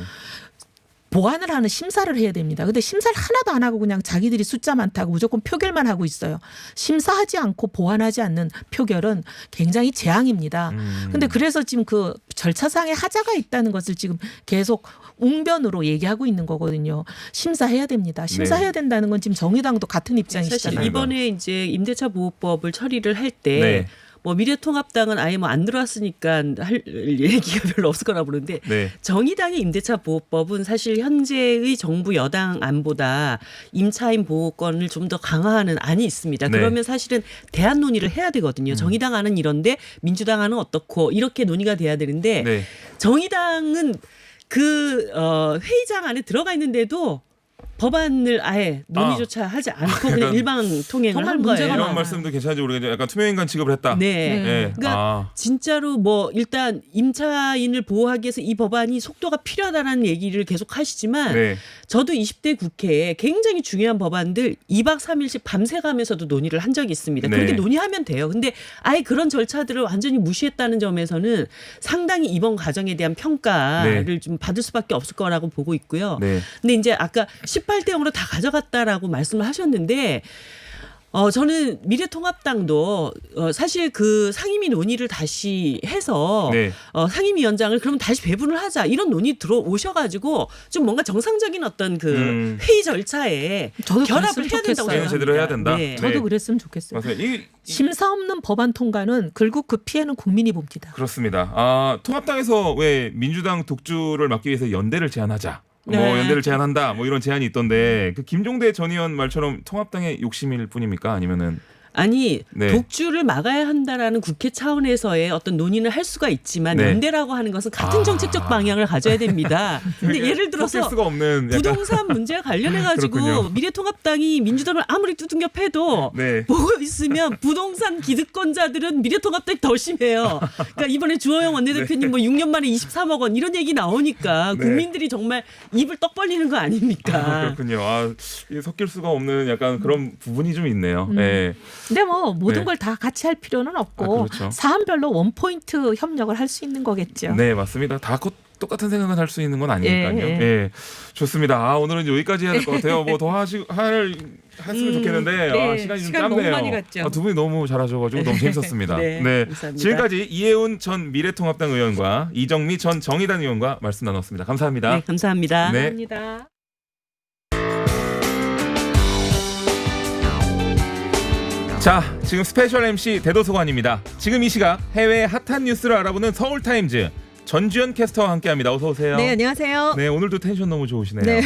보완을 하는 심사를 해야 됩니다. 근데 심사를 하나도 안 하고 그냥 자기들이 숫자 많다고 무조건 표결만 하고 있어요. 심사하지 않고 보완하지 않는 표결은 굉장히 재앙입니다. 근데 그래서 지금 그 절차상의 하자가 있다는 것을 지금 계속 웅변으로 얘기하고 있는 거거든요. 심사해야 됩니다. 심사해야 된다는 건 지금 정의당도 같은 사실 입장이시잖아요. 이번에 이제 임대차 보호법을 처리를 할 때 네. 뭐 미래통합당은 아예 뭐 안 들어왔으니까 할 얘기가 별로 없을 거라 보는데 네. 정의당의 임대차 보호법은 사실 현재의 정부 여당 안보다 임차인 보호권을 좀 더 강화하는 안이 있습니다. 네. 그러면 사실은 대안 논의를 해야 되거든요. 정의당 안은 이런데 민주당 안은 어떻고 이렇게 논의가 돼야 되는데 네. 정의당은 그 회의장 안에 들어가 있는데도 법안을 아예 논의조차 하지 않고 그냥 약간 일방 통행을 정말 한 문제가 거예요. 이런 많아요. 말씀도 괜찮은지 모르겠는데 약간 투명인간 취급을 했다. 네. 예. 그러니까 진짜로 뭐 일단 임차인을 보호하기 위해서 이 법안이 속도가 필요하다는 얘기를 계속 하시지만 네. 저도 20대 국회에 굉장히 중요한 법안들 2박 3일씩 밤새 가면서도 논의를 한 적이 있습니다. 네. 그렇게 논의하면 돼요. 근데 아예 그런 절차들을 완전히 무시했다는 점에서는 상당히 이번 과정에 대한 평가를 네. 좀 받을 수밖에 없을 거라고 보고 있고요. 네. 근데 이제 아까 18대 0으로 다 가져갔다라고 말씀을 하셨는데 저는 미래통합당도 사실 그 상임위 논의를 다시 해서 네. 상임위원장을 그러면 다시 배분을 하자 이런 논의 들어오셔가지고 좀 뭔가 정상적인 어떤 그 회의 절차에 저도 결합을 그랬으면 해야 된다고 좋겠어요. 생각합니다. 제대로 해야 된다. 네. 저도 그랬으면 좋겠어요. 맞아요. 심사 없는 법안 통과는 결국 그 피해는 국민이 봅니다. 그렇습니다. 통합당에서 왜 민주당 독주를 막기 위해서 연대를 제안하자. 뭐 네. 연대를 제안한다. 뭐 이런 제안이 있던데 그 김종대 전 의원 말처럼 통합당의 욕심일 뿐입니까? 아니면은 아니 네. 독주를 막아야 한다라는 국회 차원에서의 어떤 논의는 할 수가 있지만 네. 연대라고 하는 것은 같은 정책적 방향을 가져야 됩니다. 근데 예를 들어서 섞일 수가 없는 약간 부동산 문제와 관련해 가지고 그렇군요. 미래통합당이 민주당을 아무리 두둥겨 패도 네. 보고 있으면 부동산 기득권자들은 미래통합당이 더 심해요. 그러니까 이번에 주호영 원내대표님 뭐 6년 만에 23억 원 이런 얘기 나오니까 네. 국민들이 정말 입을 떡 벌리는 거 아닙니까? 그렇군요. 이게 섞일 수가 없는 약간 그런 부분이 좀 있네요. 네. 근데 뭐 모든 네. 걸 다 같이 할 필요는 없고 그렇죠. 사안별로 원포인트 협력을 할 수 있는 거겠죠. 네, 맞습니다. 다 똑같은 생각을 할 수 있는 건 아니니까요. 예, 예. 예. 좋습니다. 오늘은 여기까지 해야 될 것 같아요. 뭐 더 했으면 좋겠는데 네, 시간이 좀 시간 짧네요. 너무 많이 갔죠. 두 분이 너무 잘하셔가지고 너무 재밌었습니다. 네, 감사합니다. 지금까지 이혜훈 전 미래통합당 의원과 이정미 전 정의당 의원과 말씀 나눴습니다. 감사합니다. 네, 감사합니다. 네. 감사합니다. 자, 지금 스페셜 MC 대도서관입니다. 지금 이 시각 해외 핫한 뉴스를 알아보는 서울타임즈 전주현 캐스터와 함께합니다. 어서 오세요. 네, 안녕하세요. 네, 오늘도 텐션 너무 좋으시네요. 네.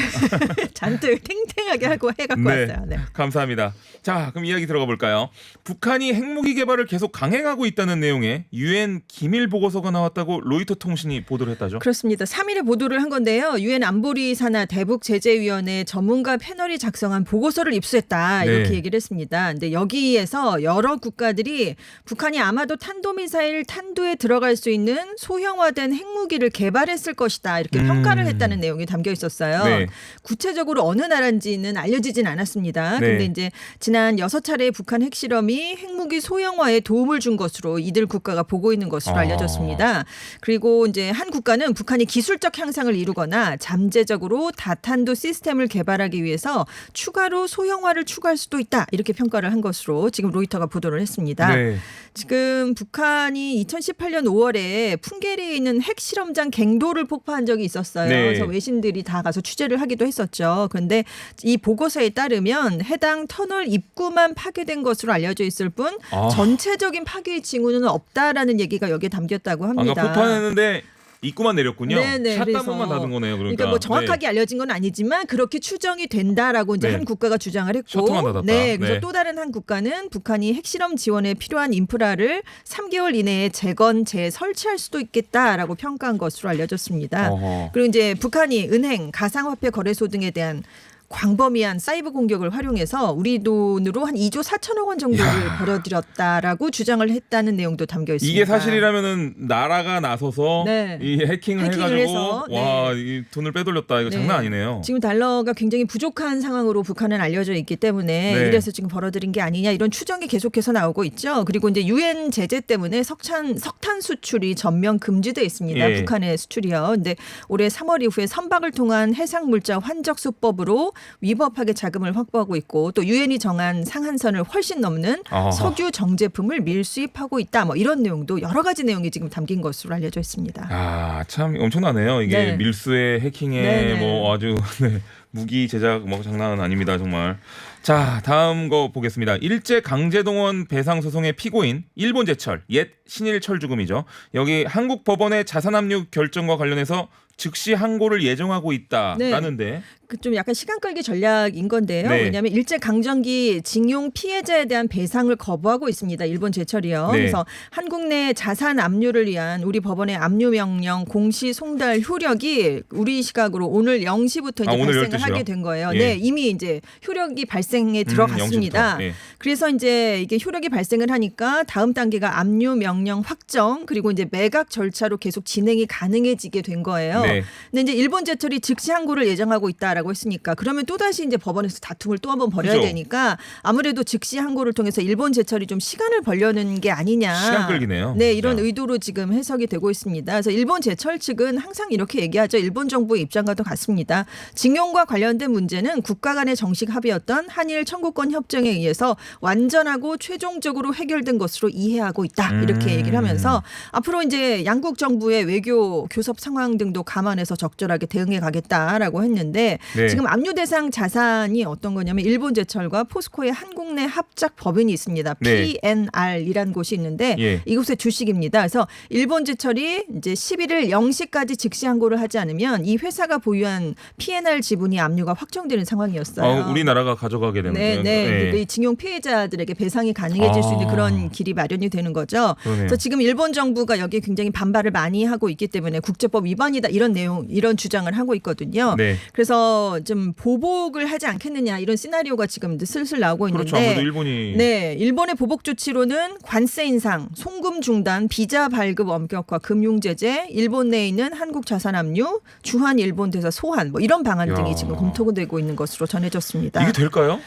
잔뜩 탱탱하게 하고 해갖고 왔어요. 네. 감사합니다. 자, 그럼 이야기 들어가 볼까요? 북한이 핵무기 개발을 계속 강행하고 있다는 내용의 유엔 기밀 보고서가 나왔다고 로이터 통신이 보도를 했다죠. 그렇습니다. 3일에 보도를 한 건데요. 유엔 안보리 산하 대북 제재위원회 전문가 패널이 작성한 보고서를 입수했다. 이렇게 네. 얘기를 했습니다. 근데 여기에서 여러 국가들이 북한이 아마도 탄도미사일 탄두에 들어갈 수 있는 소형화된 핵무기를 개발했을 것이다. 이렇게 평가를 했다는 내용이 담겨 있었어요. 네. 구체적으로 어느 나라인지는 알려지진 않았습니다. 네. 근데 이제 지난 6차례 북한 핵실험이 핵무기 소형화에 도움을 준 것으로 이들 국가가 보고 있는 것으로 알려졌습니다. 그리고 이제 한 국가는 북한이 기술적 향상을 이루거나 잠재적으로 다탄도 시스템을 개발하기 위해서 추가로 소형화를 추구할 수도 있다. 이렇게 평가를 한 것으로 지금 로이터가 보도를 했습니다. 네. 지금 북한이 2018년 5월에 풍계리에 있는 핵실험장 갱도를 폭파한 적이 있었어요. 네. 그래서 외신들이 다 가서 취재를 하기도 했었죠. 그런데 이 보고서에 따르면 해당 터널 입구만 파괴된 것으로 알려져 있을 뿐 전체적인 파괴의 징후는 없다라는 얘기가 여기에 담겼다고 합니다. 아까 폭파했는데 입구만 내렸군요. 네네, 샷다문만 닫은 거네요. 그러니까 뭐 정확하게 알려진 건 아니지만 그렇게 추정이 된다라고 이제 네. 한 국가가 주장을 했고, 셔터만 닫았다. 네, 그래서 네. 또 다른 한 국가는 북한이 핵실험 지원에 필요한 인프라를 3개월 이내에 재설치할 수도 있겠다라고 평가한 것으로 알려졌습니다. 어허. 그리고 이제 북한이 은행, 가상화폐 거래소 등에 대한 광범위한 사이버 공격을 활용해서 우리 돈으로 한 2조 4천억 원 정도를 벌어들였다라고 주장을 했다는 내용도 담겨 있습니다. 이게 사실이라면은 나라가 나서서 네. 이 해킹을 해킹을 해가지고 해서, 와, 이 돈을 빼돌렸다. 이거 네. 장난 아니네요. 지금 달러가 굉장히 부족한 상황으로 북한은 알려져 있기 때문에 네. 이래서 지금 벌어들인 게 아니냐 이런 추정이 계속해서 나오고 있죠. 그리고 이제 유엔 제재 때문에 석탄 수출이 전면 금지돼 있습니다. 예. 북한의 수출이요. 근데 올해 3월 이후에 선박을 통한 해상 물자 환적 수법으로 위법하게 자금을 확보하고 있고 또 유엔이 정한 상한선을 훨씬 넘는 아하. 석유 정제품을 밀수입하고 있다. 뭐 이런 내용도 여러 가지 내용이 지금 담긴 것으로 알려져 있습니다. 아, 참 엄청나네요. 이게 네. 밀수에 해킹에 네네. 뭐 아주 네, 무기 제작 뭐 장난은 아닙니다, 정말. 자, 다음 거 보겠습니다. 일제 강제동원 배상 소송의 피고인 일본제철, 옛 신일철주금이죠. 여기 한국 법원의 자산압류 결정과 관련해서 즉시 항고를 예정하고 있다라는데 좀 약간 시간 끌기 전략인 건데요. 네. 왜냐하면 일제 강점기 징용 피해자에 대한 배상을 거부하고 있습니다. 일본 제철이요. 네. 그래서 한국 내 자산 압류를 위한 우리 법원의 압류 명령 공시 송달 효력이 우리 시각으로 오늘 0시부터 이제 오늘 발생을 12시요? 하게 된 거예요. 예. 네, 이미 이제 효력이 발생에 들어갔습니다. 0시부터. 예. 그래서 이제 이게 효력이 발생을 하니까 다음 단계가 압류 명령 확정 그리고 이제 매각 절차로 계속 진행이 가능해지게 된 거예요. 네. 근데 이제 일본 제철이 즉시 항고를 예정하고 있다라고 했으니까 그러면 또 다시 이제 법원에서 다툼을 또 한번 벌여야 그죠. 되니까 아무래도 즉시 항고를 통해서 일본 제철이 좀 시간을 벌려는 게 아니냐. 시간 끌기네요. 네, 이런 진짜. 의도로 지금 해석이 되고 있습니다. 그래서 일본 제철 측은 항상 이렇게 얘기하죠. 일본 정부의 입장과도 같습니다. 징용과 관련된 문제는 국가 간의 정식 합의였던 한일 청구권 협정에 의해서 완전하고 최종적으로 해결된 것으로 이해하고 있다. 이렇게 얘기를 하면서 앞으로 이제 양국 정부의 외교 교섭 상황 등도 감안해서 적절하게 대응해 가겠다라고 했는데 네. 지금 압류 대상 자산이 어떤 거냐면 일본 제철과 포스코의 한국 내 합작 법인이 있습니다. 네. PNR이라는 곳이 있는데 예. 이곳의 주식입니다. 그래서 일본 제철이 이제 11일 0시까지 즉시 항고를 하지 않으면 이 회사가 보유한 PNR 지분이 압류가 확정되는 상황이었어요. 우리나라가 가져가게 되는 네, 거예요. 네. 그 징용 피해자들에게 배상이 가능해질 수 있는 그런 길이 마련이 되는 거죠. 그러네요. 그래서 지금 일본 정부가 여기에 굉장히 반발을 많이 하고 있기 때문에 국제법 위반이다 이런 내용, 이런 주장을 하고 있거든요. 네. 그래서 좀 보복을 하지 않겠느냐 이런 시나리오가 지금 이제 슬슬 나오고 있는데. 그렇죠. 아무래도 일본이 네, 일본의 보복 조치로는 관세 인상, 송금 중단, 비자 발급 엄격화, 금융 제재, 일본 내에 있는 한국 자산 압류, 주한 일본 대사 소환 뭐 이런 방안 등이 야. 지금 검토되고 있는 것으로 전해졌습니다. 이게 될까요?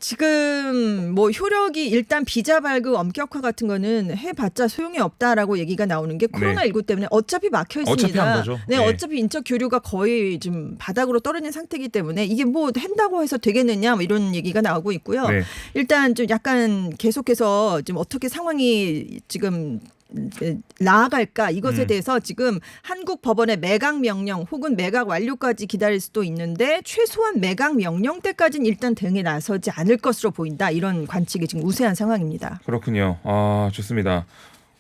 지금 뭐 효력이 일단 비자 발급 엄격화 같은 거는 해봤자 소용이 없다라고 얘기가 나오는 게 코로나19 때문에 어차피 막혀 있습니다. 어차피 안 가죠. 네, 네. 어차피 인적 교류가 거의 좀 바닥으로 떨어진 상태이기 때문에 이게 뭐 한다고 해서 되겠느냐 뭐 이런 얘기가 나오고 있고요. 네. 일단 좀 약간 계속해서 좀 어떻게 상황이 지금 나아갈까 이것에 대해서 지금 한국 법원의 매각 명령 혹은 매각 완료까지 기다릴 수도 있는데 최소한 매각 명령 때까지는 일단 대응에 나서지 않을 것으로 보인다 이런 관측이 지금 우세한 상황입니다. 그렇군요. 좋습니다.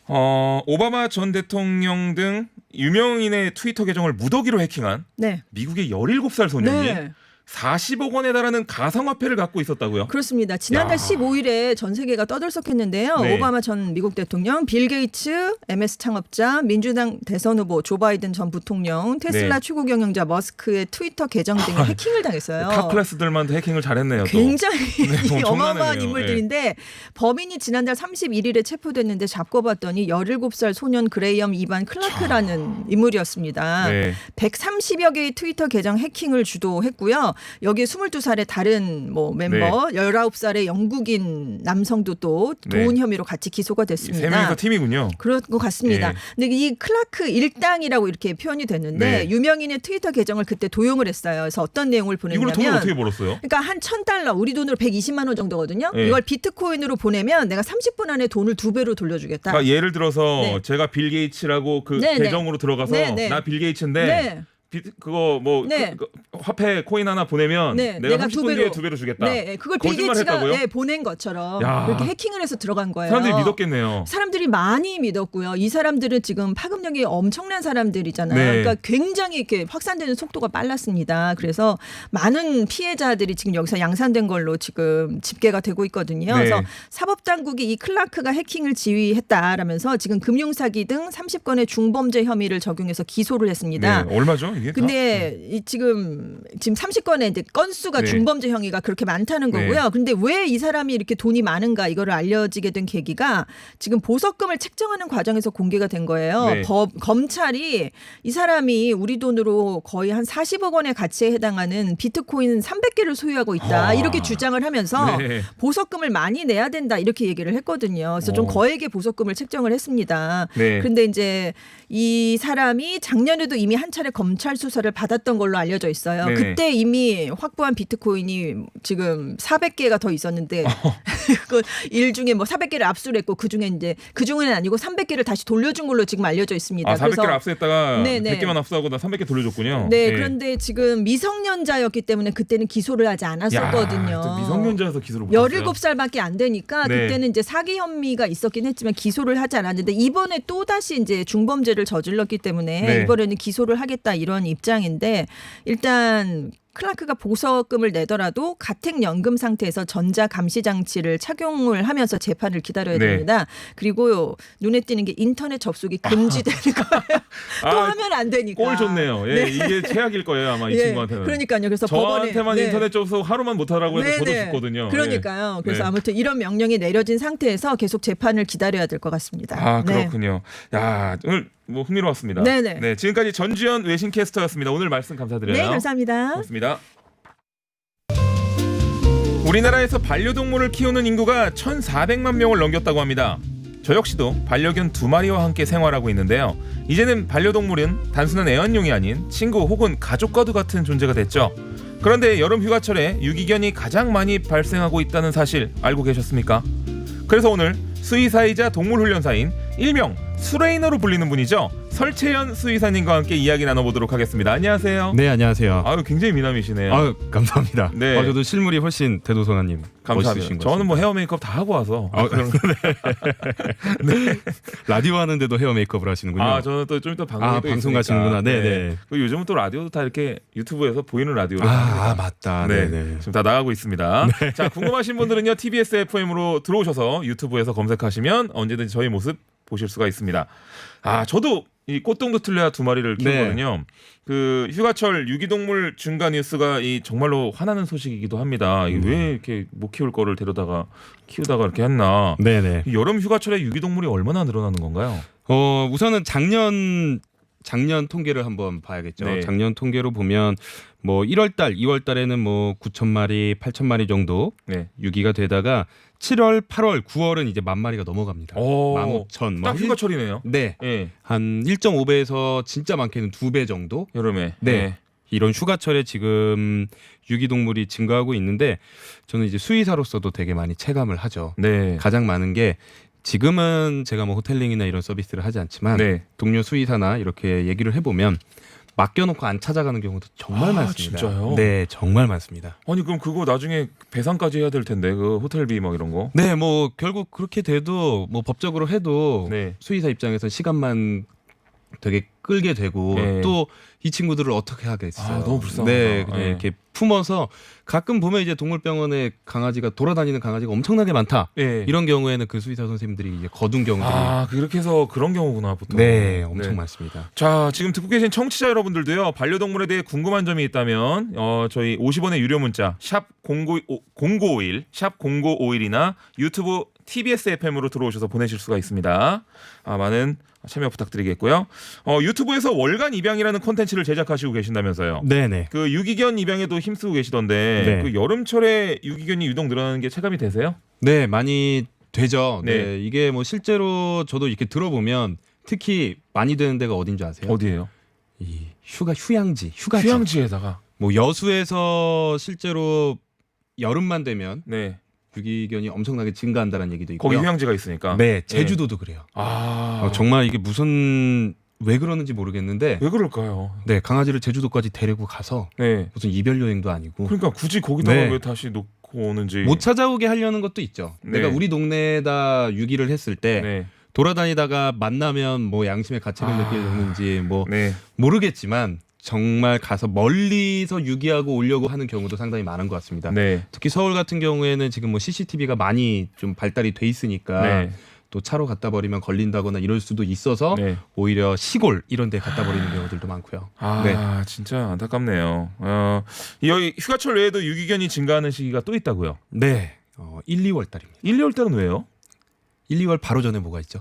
오바마 전 대통령 등 유명인의 트위터 계정을 무더기로 해킹한 네. 미국의 17살 소년이 네. 40억 원에 달하는 가상화폐를 갖고 있었다고요? 그렇습니다. 지난달 야. 15일에 전 세계가 떠들썩했는데요. 네. 오바마 전 미국 대통령, 빌 게이츠, MS 창업자, 민주당 대선 후보 조 바이든 전 부통령, 테슬라 네. 최고 경영자 머스크의 트위터 계정 등이 해킹을 당했어요. 탑 클래스들만 해킹을 잘했네요. 또. 굉장히 엄청나네요. 어마어마한 예. 인물들인데 범인이 지난달 31일에 체포됐는데 잡고 봤더니 17살 소년 그레이엄 이반 클라크라는 인물이었습니다. 네. 130여 개의 트위터 계정 해킹을 주도했고요. 여기에 22살의 다른 뭐 멤버, 19살의 영국인 남성도 또 도운 네. 혐의로 같이 기소가 됐습니다. 세 명이서 팀이군요. 그럴 것 같습니다. 예. 근데 이 클라크 일당이라고 이렇게 표현이 됐는데 네. 유명인의 트위터 계정을 그때 도용을 했어요. 그래서 어떤 내용을 이걸로 보냈냐면 돈을 어떻게 벌었어요? 그러니까 한 $1,000 우리 돈으로 120만 원 정도거든요. 네. 이걸 비트코인으로 보내면 내가 30분 안에 돈을 2배로 돌려주겠다. 그러니까 예를 들어서 네. 제가 빌 게이츠라고 그 네, 네. 계정으로 들어가서 네, 네. 나 빌 게이츠인데 네. 그거 뭐 네. 그 화폐 코인 하나 보내면 네, 내가 내가 30분 뒤에 2배로 주겠다. 네, 그걸 빌 거짓말 게이츠가 했다고요? 네, 보낸 것처럼 야. 이렇게 해킹을 해서 들어간 거예요. 사람들이 믿었겠네요. 사람들이 많이 믿었고요. 이 사람들은 지금 파급력이 엄청난 사람들이잖아요. 네. 그러니까 굉장히 이렇게 확산되는 속도가 빨랐습니다. 그래서 많은 피해자들이 지금 여기서 양산된 걸로 지금 집계가 되고 있거든요. 네. 그래서 사법당국이 이 클라크가 해킹을 지휘했다라면서 지금 금융사기 등 30건의 중범죄 혐의를 적용해서 기소를 했습니다. 네, 얼마죠 이게? 근데 이 지금 30건의 이제 건수가 네. 중범죄 혐의가 그렇게 많다는 네. 거고요. 근데 왜 이 사람이 이렇게 돈이 많은가 이거를 알려지게 된 계기가 지금 보석금을 책정하는 과정에서 공개가 된 거예요. 네. 검찰이 이 사람이 우리 돈으로 거의 한 40억 원의 가치에 해당하는 비트코인 300개를 소유하고 있다. 이렇게 주장을 하면서 네. 보석금을 많이 내야 된다. 이렇게 얘기를 했거든요. 그래서 좀 어. 거액의 보석금을 책정을 했습니다. 네. 그런데 이제 이 사람이 작년에도 이미 한 차례 검찰 수사를 받았던 걸로 알려져 있어요. 네네. 그때 이미 확보한 비트코인이 지금 400개가 더 있었는데 그 일중에 뭐 400개를 압수를 했고 그중에 이제 그중에는 아니고 300개를 다시 돌려준 걸로 지금 알려져 있습니다. 400개를 압수했다가 네네. 100개만 압수하고 나 300개 돌려줬군요. 네, 그런데 지금 미성년자였기 때문에 그때는 기소를 하지 않았었거든요. 야, 또 미성년자여서 기소를 못했어요. 17살밖에 안 되니까 네. 그때는 이제 사기 혐의가 있었긴 했지만 기소를 하지 않았는데 이번에 또 다시 이제 중범죄를 저질렀기 때문에 네. 이번에는 기소를 하겠다 이런 입장인데 일단 클라크가 보석금을 내더라도 가택연금 상태에서 전자감시장치를 착용을 하면서 재판을 기다려야 네. 됩니다. 그리고 눈에 띄는 게 인터넷 접속이 금지되는 거예요. 또 하면 안 되니까. 꼴 좋네요. 예, 이게 최악일 거예요 아마 이 예, 친구한테는. 그러니까요. 그래서 저한테만 법원에 인터넷 접속 하루만 못하라고 해도 저도 네네. 죽거든요. 그러니까요. 그래서 네. 아무튼 이런 명령이 내려진 상태에서 계속 재판을 기다려야 될 것 같습니다. 아 네. 그렇군요. 야 오늘 뭐 흥미로웠습니다. 네네. 네 지금까지 전주현 외신캐스터였습니다. 오늘 말씀 감사드려요. 네, 감사합니다. 고맙습니다. 우리나라에서 반려동물을 키우는 인구가 1,400만 명을 넘겼다고 합니다. 저 역시도 반려견 2마리와 함께 생활하고 있는데요. 이제는 반려동물은 단순한 애완용이 아닌 친구 혹은 가족과도 같은 존재가 됐죠. 그런데 여름 휴가철에 유기견이 가장 많이 발생하고 있다는 사실 알고 계셨습니까? 그래서 오늘 수의사이자 동물훈련사인 일명 수레이너로 불리는 분이죠. 설채연 수의사님과 함께 이야기 나눠보도록 하겠습니다. 안녕하세요. 네, 안녕하세요. 아유 굉장히 미남이시네요. 아유, 감사합니다. 네. 저도 실물이 훨씬 대도서관님 감사합니다. 멋있으신 것 저는 뭐 같습니다. 헤어 메이크업 다 하고 와서. 라디오 하는데도 헤어 메이크업을 하시는군요. 아 저는 또 좀 이따 방송에 또 방송 있으니까. 가시는구나. 네네. 그 요즘은 또 라디오도 다 이렇게 유튜브에서 보이는 라디오로. 맞다. 네, 네. 지금 다 나가고 있습니다. 자 궁금하신 분들은요 TBS FM으로 들어오셔서 유튜브에서 검색하시면 언제든지 저희 모습 보실 수가 있습니다. 아 저도 이 꽃동도 틀레아 2마리를 키우거든요. 그 휴가철 유기동물 증가 뉴스가 이 정말로 화나는 소식이기도 합니다. 이게 왜 이렇게 못 키울 거를 데려다가 키우다가 이렇게 했나? 네네. 이 여름 휴가철에 유기동물이 얼마나 늘어나는 건가요? 우선은 작년 통계를 한번 봐야겠죠. 네. 작년 통계로 보면 뭐 1월달, 2월달에는 뭐 9,000마리, 8,000마리 정도 네. 유기가 되다가 7월, 8월, 9월은 이제 10,000마리가 넘어갑니다. 오, 15,000. 딱 휴가철이네요. 네. 예. 한 1.5배에서 진짜 많게는 2배 정도. 여름에. 네. 예. 이런 휴가철에 지금 유기동물이 증가하고 있는데 저는 이제 수의사로서도 되게 많이 체감을 하죠. 네. 가장 많은 게 지금은 제가 뭐 호텔링이나 이런 서비스를 하지 않지만 네. 동료 수의사나 이렇게 얘기를 해보면 맡겨놓고 안 찾아가는 경우도 정말 아, 많습니다. 진짜요? 네, 정말 많습니다. 아니 그럼 그거 나중에 배상까지 해야 될 텐데 그 호텔비 막 이런 거. 네, 뭐 결국 그렇게 돼도 뭐 법적으로 해도 네. 수의사 입장에서 시간만 되게 끌게 되고 네. 또 이 친구들을 어떻게 하겠어요. 아, 너무 불쌍하다. 네, 그냥 네. 이렇게 품어서 가끔 보면 이제 동물병원에 강아지가 돌아다니는 강아지가 엄청나게 많다. 예. 이런 경우에는 그 수의사 선생님들이 이제 거둔 경우들이 아 그렇게 해서 그런 경우구나 보통. 네, 엄청 많습니다. 자 지금 듣고 계신 청취자 여러분들도요 반려동물에 대해 궁금한 점이 있다면 저희 50원의 유료 문자 샵 0951 샵 0951이나 유튜브 TBS FM으로 들어오셔서 보내실 수가 있습니다. 많은 참여 부탁드리겠고요. 유튜브에서 월간 입양이라는 콘텐츠를 제작하시고 계신다면서요. 네네. 그 유기견 입양에도 힘쓰고 계시던데 네. 그 여름철에 유기견이 유독 늘어나는 게 체감이 되세요? 네, 많이 되죠. 네. 네. 이게 뭐 실제로 저도 이렇게 들어보면 특히 많이 되는 데가 어딘 줄 아세요? 어디예요? 이 휴양지. 휴양지에다가. 뭐 여수에서 실제로 여름만 되면 네. 유기견이 엄청나게 증가한다는 얘기도 있고요. 거기 휴양지가 있으니까. 네, 제주도도 그래요. 아 정말 이게 왜 그러는지 모르겠는데 왜 그럴까요? 네, 강아지를 제주도까지 데리고 가서 네. 무슨 이별 여행도 아니고 그러니까 굳이 거기다가 네. 왜 다시 놓고 오는지. 못 찾아오게 하려는 것도 있죠. 네. 내가 우리 동네에다 유기를 했을 때 네. 돌아다니다가 만나면 뭐 양심의 가책을 느끼는지 뭐 네. 모르겠지만 정말 가서 멀리서 유기하고 오려고 하는 경우도 상당히 많은 것 같습니다. 네. 특히 서울 같은 경우에는 지금 뭐 CCTV가 많이 좀 발달이 돼 있으니까 네. 또 차로 갖다 버리면 걸린다거나 이럴 수도 있어서 네. 오히려 시골 이런 데 갖다 버리는 경우들도 많고요. 네. 진짜 안타깝네요. 여기 휴가철 외에도 유기견이 증가하는 시기가 또 있다고요? 네. 1, 2월 달입니다. 1, 2월 달은 왜요? 1, 2월 바로 전에 뭐가 있죠?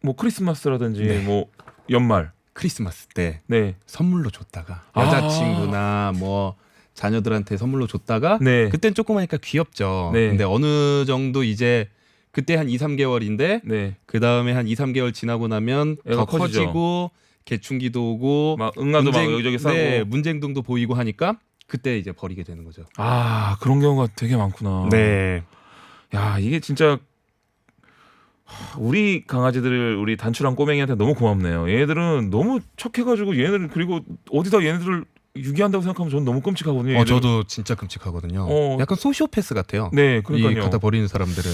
뭐 크리스마스라든지 네. 뭐 연말. 크리스마스 때 네. 선물로 줬다가 여자친구나 뭐 자녀들한테 선물로 줬다가 네. 그땐 조그마니까 귀엽죠. 네. 근데 어느 정도 이제 그때 한 2, 3개월인데 네. 그 다음에 한 2, 3개월 지나고 나면 애가 더 커지죠. 커지고 개충기도 오고 막 응아도 막 여기저기 싸고. 네, 문쟁동도 보이고 하니까 그때 이제 버리게 되는 거죠. 그런 경우가 되게 많구나. 네. 야, 이게 진짜 우리 강아지들을 우리 단출한 꼬맹이한테 너무 고맙네요. 얘네들은 너무 착해가지고 얘네들 그리고 어디다 얘네들을 유기한다고 생각하면 저는 너무 끔찍하거든요. 얘네들은. 저도 진짜 끔찍하거든요. 어. 약간 소시오패스 같아요. 네, 이 그러니까요. 갖다 버리는 사람들은.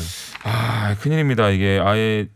큰일입니다. 이게 아예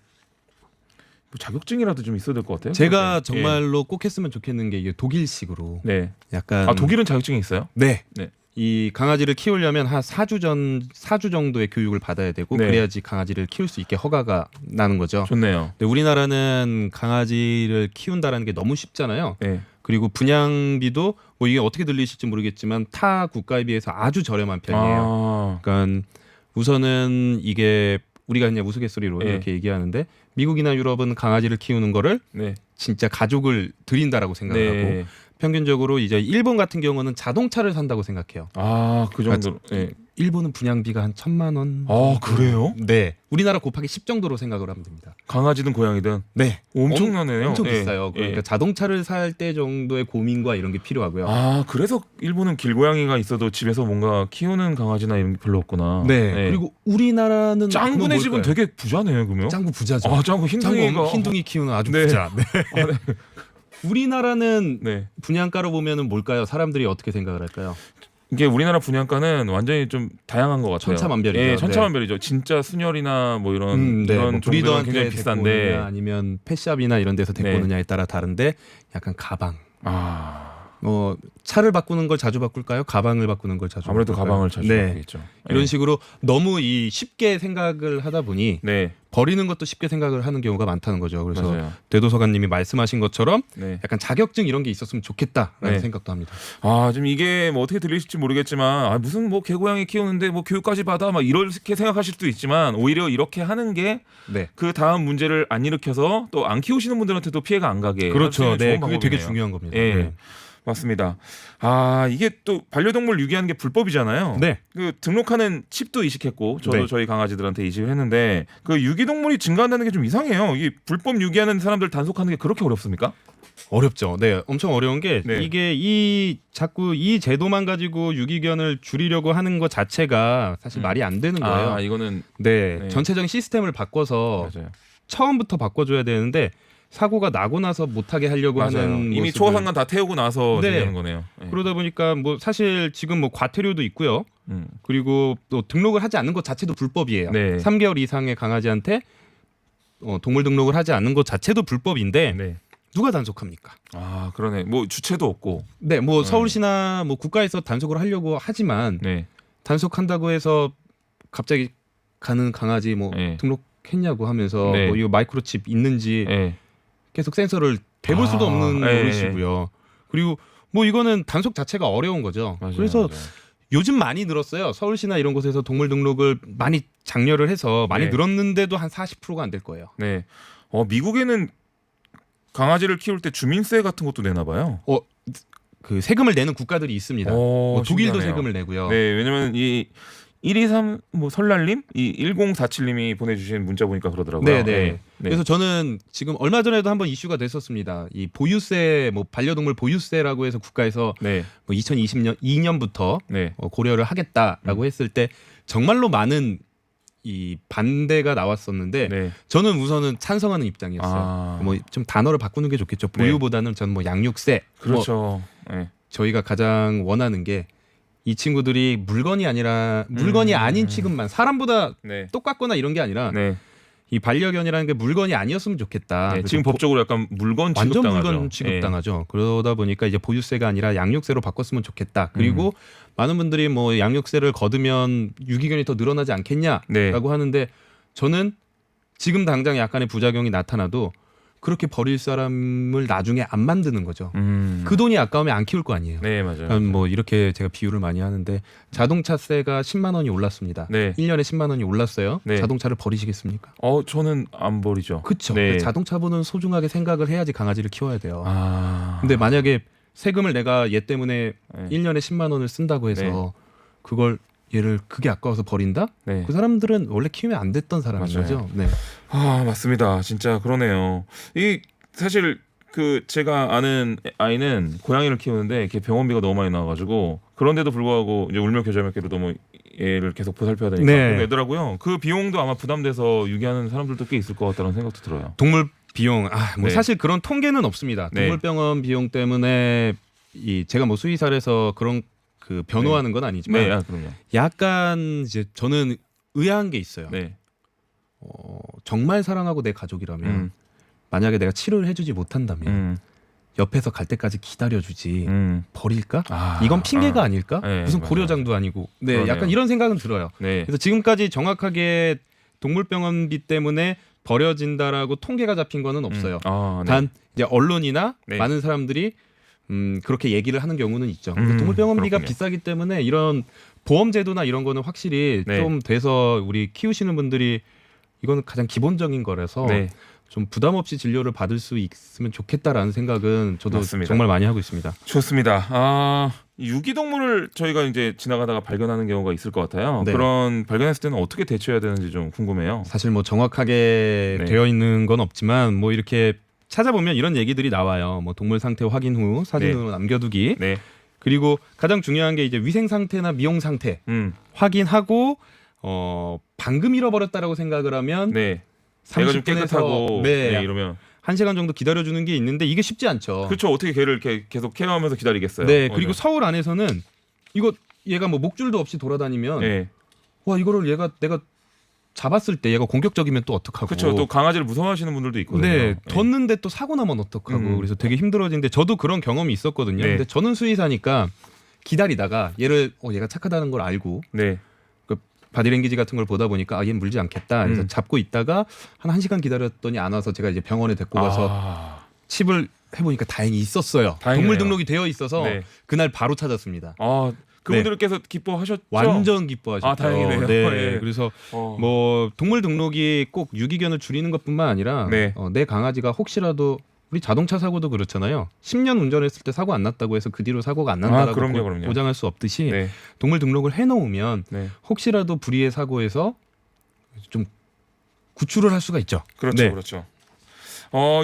자격증이라도 좀 있어야 될 것 같아요. 제가 네. 정말로 꼭 했으면 좋겠는 게 이게 독일식으로 네. 약간 아 독일은 자격증이 있어요? 네. 네. 이 강아지를 키우려면 한 4주 정도의 교육을 받아야 되고 네. 그래야지 강아지를 키울 수 있게 허가가 나는 거죠. 좋네요. 근데 우리나라는 강아지를 키운다라는 게 너무 쉽잖아요. 네. 그리고 분양비도 뭐 이게 어떻게 들리실지 모르겠지만 타 국가에 비해서 아주 저렴한 편이에요. 아, 그러니까 우선은 이게 우리가 그냥 우스갯소리로 네. 이렇게 얘기하는데 미국이나 유럽은 강아지를 키우는 거를 네. 진짜 가족을 들인다라고 생각을 하고 네. 평균적으로 이제 일본 같은 경우는 자동차를 산다고 생각해요. 아, 그 정도. 네. 일본은 분양비가 한 1,000만 원. 아, 그래요? 네. 우리나라 곱하기 10 정도로 생각을 하면 됩니다. 강아지든 고양이든 네. 엄청나네요. 엄청 예. 비싸요. 그러니까 예. 자동차를 살 때 정도의 고민과 이런 게 필요하고요. 아, 그래서 일본은 길고양이가 있어도 집에서 뭔가 키우는 강아지나 이런 게 별로 없구나. 네. 그리고 우리나라는 짱구네 그건 집은 뭘까요? 되게 부자네요, 그러면. 짱구 부자죠. 아, 짱구 흰둥이가 짱구 흰둥이 키우는 아주 네. 부자. 네. 아, 네. 우리나라는 네. 분양가로 보면은 뭘까요? 사람들이 어떻게 생각을 할까요? 이게 우리나라 분양가는 완전히 좀 다양한 것 같아요. 천차만별이죠. 예, 천차만별이죠. 진짜 순혈이나 뭐 이런 네. 이런 뭐 종들은 브리더한테 굉장히 데리고 비싼데. 오느냐 아니면 펫샵이나 이런 데서 데리고 네. 오느냐에 따라 다른데 약간 가방. 아, 차를 바꾸는 걸 자주 바꿀까요? 가방을 바꾸는 걸 자주 아무래도 바꿀까요? 가방을 자주 네. 바꾸겠죠. 이런 예. 식으로 너무 이 쉽게 생각을 하다 보니 네, 버리는 것도 쉽게 생각을 하는 경우가 많다는 거죠. 그래서 맞아요. 대도서관님이 말씀하신 것처럼 네. 약간 자격증 이런 게 있었으면 좋겠다라는 네. 생각도 합니다. 아, 지금 이게 뭐 어떻게 들리실지 모르겠지만, 아, 무슨 뭐 개고양이 키우는데 뭐 교육까지 받아 막 이렇게 생각하실 수도 있지만, 오히려 이렇게 하는 게 네. 그 다음 문제를 안 일으켜서 또 안 키우시는 분들한테도 피해가 안 가게. 그렇죠. 할 수 있는 네, 좋은 그게 되게 방법이네요. 중요한 겁니다. 예. 네. 맞습니다. 아, 이게 또 반려동물 유기하는 게 불법이잖아요. 네. 그 등록하는 칩도 이식했고 저도 네. 저희 강아지들한테 이식을 했는데 그 유기동물이 증가한다는 게 좀 이상해요. 이 불법 유기하는 사람들 단속하는 게 그렇게 어렵습니까? 어렵죠. 네, 엄청 어려운 게 네. 이게 자꾸 이 제도만 가지고 유기견을 줄이려고 하는 것 자체가 사실 말이 안 되는 거예요. 아, 이거는 네, 네. 전체적인 시스템을 바꿔서 맞아요. 처음부터 바꿔줘야 되는데 사고가 나고 나서 못하게 하려고 맞아요. 하는 이미 모습을- 초과상관 다 태우고 나서 네. 되는 거네요. 네. 그러다 보니까 뭐 사실 지금 뭐 과태료도 있고요. 그리고 또 등록을 하지 않는 것 자체도 불법이에요. 네. 3개월 이상의 강아지한테 동물 등록을 하지 않는 것 자체도 불법인데 네. 누가 단속합니까? 아, 그러네. 뭐 주체도 없고. 네, 뭐 서울시나 뭐 국가에서 단속을 하려고 하지만 네. 단속한다고 해서 갑자기 가는 강아지 뭐 네. 등록했냐고 하면서 네. 뭐 이거 마이크로칩 있는지 네. 계속 센서를 대볼 수도 아, 없는 네. 노릇이고요. 그리고 뭐 이거는 단속 자체가 어려운 거죠. 맞아요. 그래서 맞아요. 요즘 많이 늘었어요. 서울시나 이런 곳에서 동물 등록을 많이 장려를 해서 많이 네. 늘었는데도 한 40%가 안 될 거예요. 네. 미국에는 강아지를 키울 때 주민세 같은 것도 내나 봐요. 그 세금을 내는 국가들이 있습니다. 뭐 독일도 신기하네요. 세금을 내고요. 네, 왜냐면 이 123 뭐 설날님 이 1047님이 보내주신 문자 보니까 그러더라고요. 네, 네. 네. 그래서 저는 지금 얼마 전에도 한번 이슈가 됐었습니다. 이 보유세, 뭐 반려동물 보유세라고 해서 국가에서 네, 뭐 2020년 2년부터 네, 고려를 하겠다라고 했을 때 정말로 많은 이 반대가 나왔었는데 네. 저는 우선은 찬성하는 입장이었어요. 아, 뭐 좀 단어를 바꾸는 게 좋겠죠. 보유보다는 저는 뭐 양육세. 뭐 그렇죠. 네. 저희가 가장 원하는 게 이 친구들이 물건이 아닌 취급만 사람보다 네, 똑같거나 이런 게 아니라 네. 이 반려견이라는 게 물건이 아니었으면 좋겠다. 네, 그래서 지금 법적으로 약간 물건 완전 취급당하죠. 물건 취급당하죠. 그러다 보니까 이제 보유세가 아니라 양육세로 바꿨으면 좋겠다. 그리고 많은 분들이 뭐 양육세를 거두면 유기견이 더 늘어나지 않겠냐라고 네. 하는데 저는 지금 당장 약간의 부작용이 나타나도 그렇게 버릴 사람을 나중에 안 만드는 거죠. 그 돈이 아까우면 안 키울 거 아니에요. 네, 맞아요. 뭐 이렇게 제가 비유를 많이 하는데 자동차세가 10만 원이 올랐습니다. 네. 1년에 10만 원이 올랐어요. 네. 자동차를 버리시겠습니까? 저는 안 버리죠. 그렇죠. 네. 자동차보는 소중하게 생각을 해야지 강아지를 키워야 돼요. 아, 근데 만약에 세금을 내가 얘 때문에 네. 1년에 10만 원을 쓴다고 해서 네. 그걸 얘를 그게 아까워서 버린다? 네. 그 사람들은 원래 키우면 안 됐던 사람인 맞아요. 거죠. 네. 아, 맞습니다. 진짜 그러네요. 이 사실 그 제가 아는 아이는 고양이를 키우는데 이렇게 병원비가 너무 많이 나와가지고 그런데도 불구하고 이제 울며 겨자 먹기로 너무 얘를 계속 보살펴야 되니까 네. 그거 내더라고요. 그 비용도 아마 부담돼서 유기하는 사람들도 꽤 있을 것 같다는 생각도 들어요. 동물 비용 뭐 네. 사실 그런 통계는 없습니다. 네. 동물병원 비용 때문에 제가 뭐 수의사라서 그런 그 변호하는 건 아니지만 네, 그럼요. 약간 이제 저는 의아한 게 있어요. 네, 정말 사랑하고 내 가족이라면 만약에 내가 치료를 해주지 못한다면 옆에서 갈 때까지 기다려주지 버릴까? 이건 핑계가 아닐까? 네, 무슨 맞아요. 고려장도 아니고. 네, 그러네요. 약간 이런 생각은 들어요. 네. 그래서 지금까지 정확하게 동물병원비 때문에 버려진다라고 통계가 잡힌 거는 없어요. 아, 네. 단 이제 언론이나 네. 많은 사람들이 그렇게 얘기를 하는 경우는 있죠. 근데 동물병원비가 그렇군요. 비싸기 때문에 이런 보험제도나 이런 거는 확실히 네. 좀 돼서 우리 키우시는 분들이 이거는 가장 기본적인 거라서 네. 좀 부담 없이 진료를 받을 수 있으면 좋겠다라는 생각은 저도 맞습니다. 정말 많이 하고 있습니다. 좋습니다. 유기동물을 저희가 이제 지나가다가 발견하는 경우가 있을 것 같아요. 네. 그런 발견했을 때는 어떻게 대처해야 되는지 좀 궁금해요. 사실 뭐 정확하게 네. 되어 있는 건 없지만 뭐 이렇게 찾아보면 이런 얘기들이 나와요. 뭐 동물 상태 확인 후 사진으로 남겨두기. 네. 그리고 가장 중요한 게 이제 위생 상태나 미용 상태 확인하고 방금 잃어버렸다라고 생각을 하면 네. 내가 좀 30분에서 깨끗하고 네, 이러면 1시간 정도 기다려주는 게 있는데 이게 쉽지 않죠. 그렇죠. 어떻게 걔를 이렇게 계속 케어하면서 기다리겠어요. 네, 그리고 네. 서울 안에서는 이거 얘가 뭐 목줄도 없이 돌아다니면 네. 와 이거를 내가 잡았을 때 얘가 공격적이면 또 어떡하고. 그렇죠. 또 강아지를 무서워하시는 분들도 있거든요. 네, 뒀는데 또 사고 나면 어떡하고. 그래서 되게 힘들어지는데 저도 그런 경험이 있었거든요. 네. 근데 저는 수의사니까 기다리다가 얘를 얘가 착하다는 걸 알고 네. 그 바디랭귀지 같은 걸 보다 보니까 얘는 물지 않겠다. 그래서 잡고 있다가 한 1시간 기다렸더니 안 와서 제가 이제 병원에 데리고 가서 칩을 해보니까 다행히 있었어요. 다행이네요. 동물 등록이 되어 있어서 네. 그날 바로 찾았습니다. 그분들께서 기뻐하셨죠? 완전 기뻐하셨죠. 아, 다행이네요. 네. 네. 그래서 어. 뭐 동물 등록이 꼭 유기견을 줄이는 것뿐만 아니라 네. 내 강아지가 혹시라도 우리 자동차 사고도 그렇잖아요. 10년 운전했을 때 사고 안 났다고 해서 그 뒤로 사고가 안 난다라고 그럼요. 보장할 수 없듯이 네. 동물 등록을 해놓으면 네. 혹시라도 불의의 사고에서 좀 구출을 할 수가 있죠. 그렇죠. 네. 그렇죠.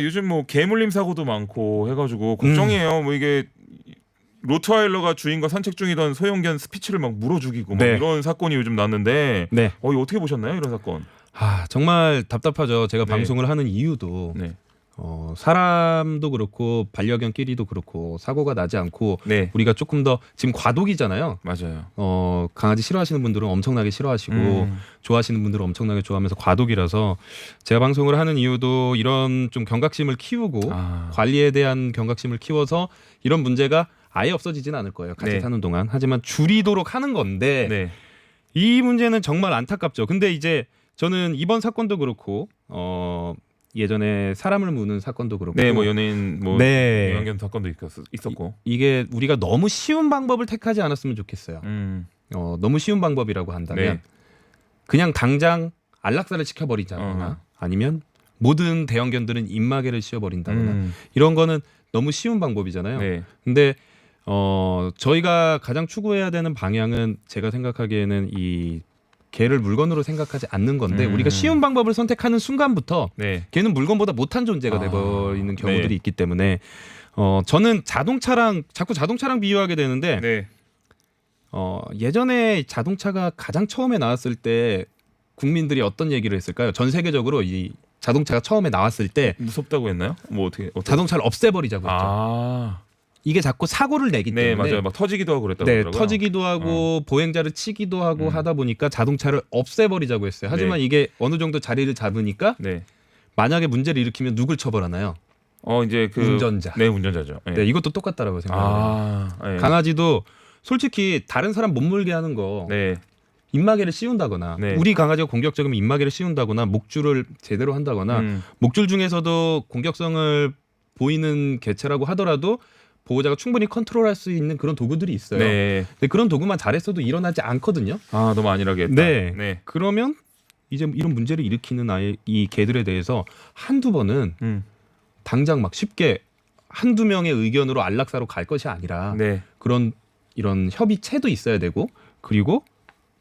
요즘 뭐 개물림 사고도 많고 해가지고 걱정이에요. 뭐 이게 로트와일러가 주인과 산책 중이던 소형견 스피츠를 막 물어 죽이고 막 네. 이런 사건이 요즘 났는데 네. 이거 어떻게 보셨나요? 이런 사건. 정말 답답하죠. 제가 네. 방송을 하는 이유도 네. 사람도 그렇고 반려견끼리도 그렇고 사고가 나지 않고 네. 우리가 조금 더 지금 과도기잖아요. 맞아요. 강아지 싫어하시는 분들은 엄청나게 싫어하시고 좋아하시는 분들은 엄청나게 좋아하면서 과도기라서 제가 방송을 하는 이유도 이런 좀 경각심을 키우고 관리에 대한 경각심을 키워서 이런 문제가 아예 없어지지는 않을 거예요. 같이 네. 사는 동안. 하지만 줄이도록 하는 건데 네. 이 문제는 정말 안타깝죠. 근데 이제 저는 이번 사건도 그렇고 예전에 사람을 무는 사건도 그렇고 네, 뭐 연예인 뭐 네. 유형견 사건도 있었고. 이게 우리가 너무 쉬운 방법을 택하지 않았으면 좋겠어요. 너무 쉬운 방법이라고 한다면 네. 그냥 당장 안락사를 시켜버리자거나 아니면 모든 대형견들은 입마개를 씌워버린다거나 이런 거는 너무 쉬운 방법이잖아요. 네. 근데 저희가 가장 추구해야 되는 방향은 제가 생각하기에는 이 개를 물건으로 생각하지 않는 건데 우리가 쉬운 방법을 선택하는 순간부터 네. 걔는 물건보다 못한 존재가 돼버리는 경우들이 네. 있기 때문에 저는 자꾸 자동차랑 비유하게 되는데 네. 예전에 자동차가 가장 처음에 나왔을 때 국민들이 어떤 얘기를 했을까요? 전 세계적으로 이 자동차가 처음에 나왔을 때 무섭다고 했나요? 뭐 어떻게 자동차를 없애버리자고 했죠. 이게 자꾸 사고를 내기 네, 때문에 맞아요. 막 터지기도 하고 그랬다고 네, 하더라고요. 터지기도 하고 보행자를 치기도 하고 하다 보니까 자동차를 없애버리자고 했어요. 하지만 네. 이게 어느 정도 자리를 잡으니까 네. 만약에 문제를 일으키면 누굴 처벌하나요? 이제 그 운전자. 네, 운전자죠. 네. 네, 이것도 똑같다라고 생각해요. 네. 강아지도 솔직히 다른 사람 못 물게 하는 거 네. 입마개를 씌운다거나 네. 우리 강아지가 공격적이면 입마개를 씌운다거나 목줄을 제대로 한다거나 목줄 중에서도 공격성을 보이는 개체라고 하더라도 보호자가 충분히 컨트롤할 수 있는 그런 도구들이 있어요. 네. 근데 그런 도구만 잘했어도 일어나지 않거든요. 너무 안일하게 했다. 네. 네. 그러면 이제 이런 문제를 일으키는 이 개들에 대해서 한두 번은 당장 막 쉽게 한두 명의 의견으로 안락사로 갈 것이 아니라 네. 이런 협의체도 있어야 되고 그리고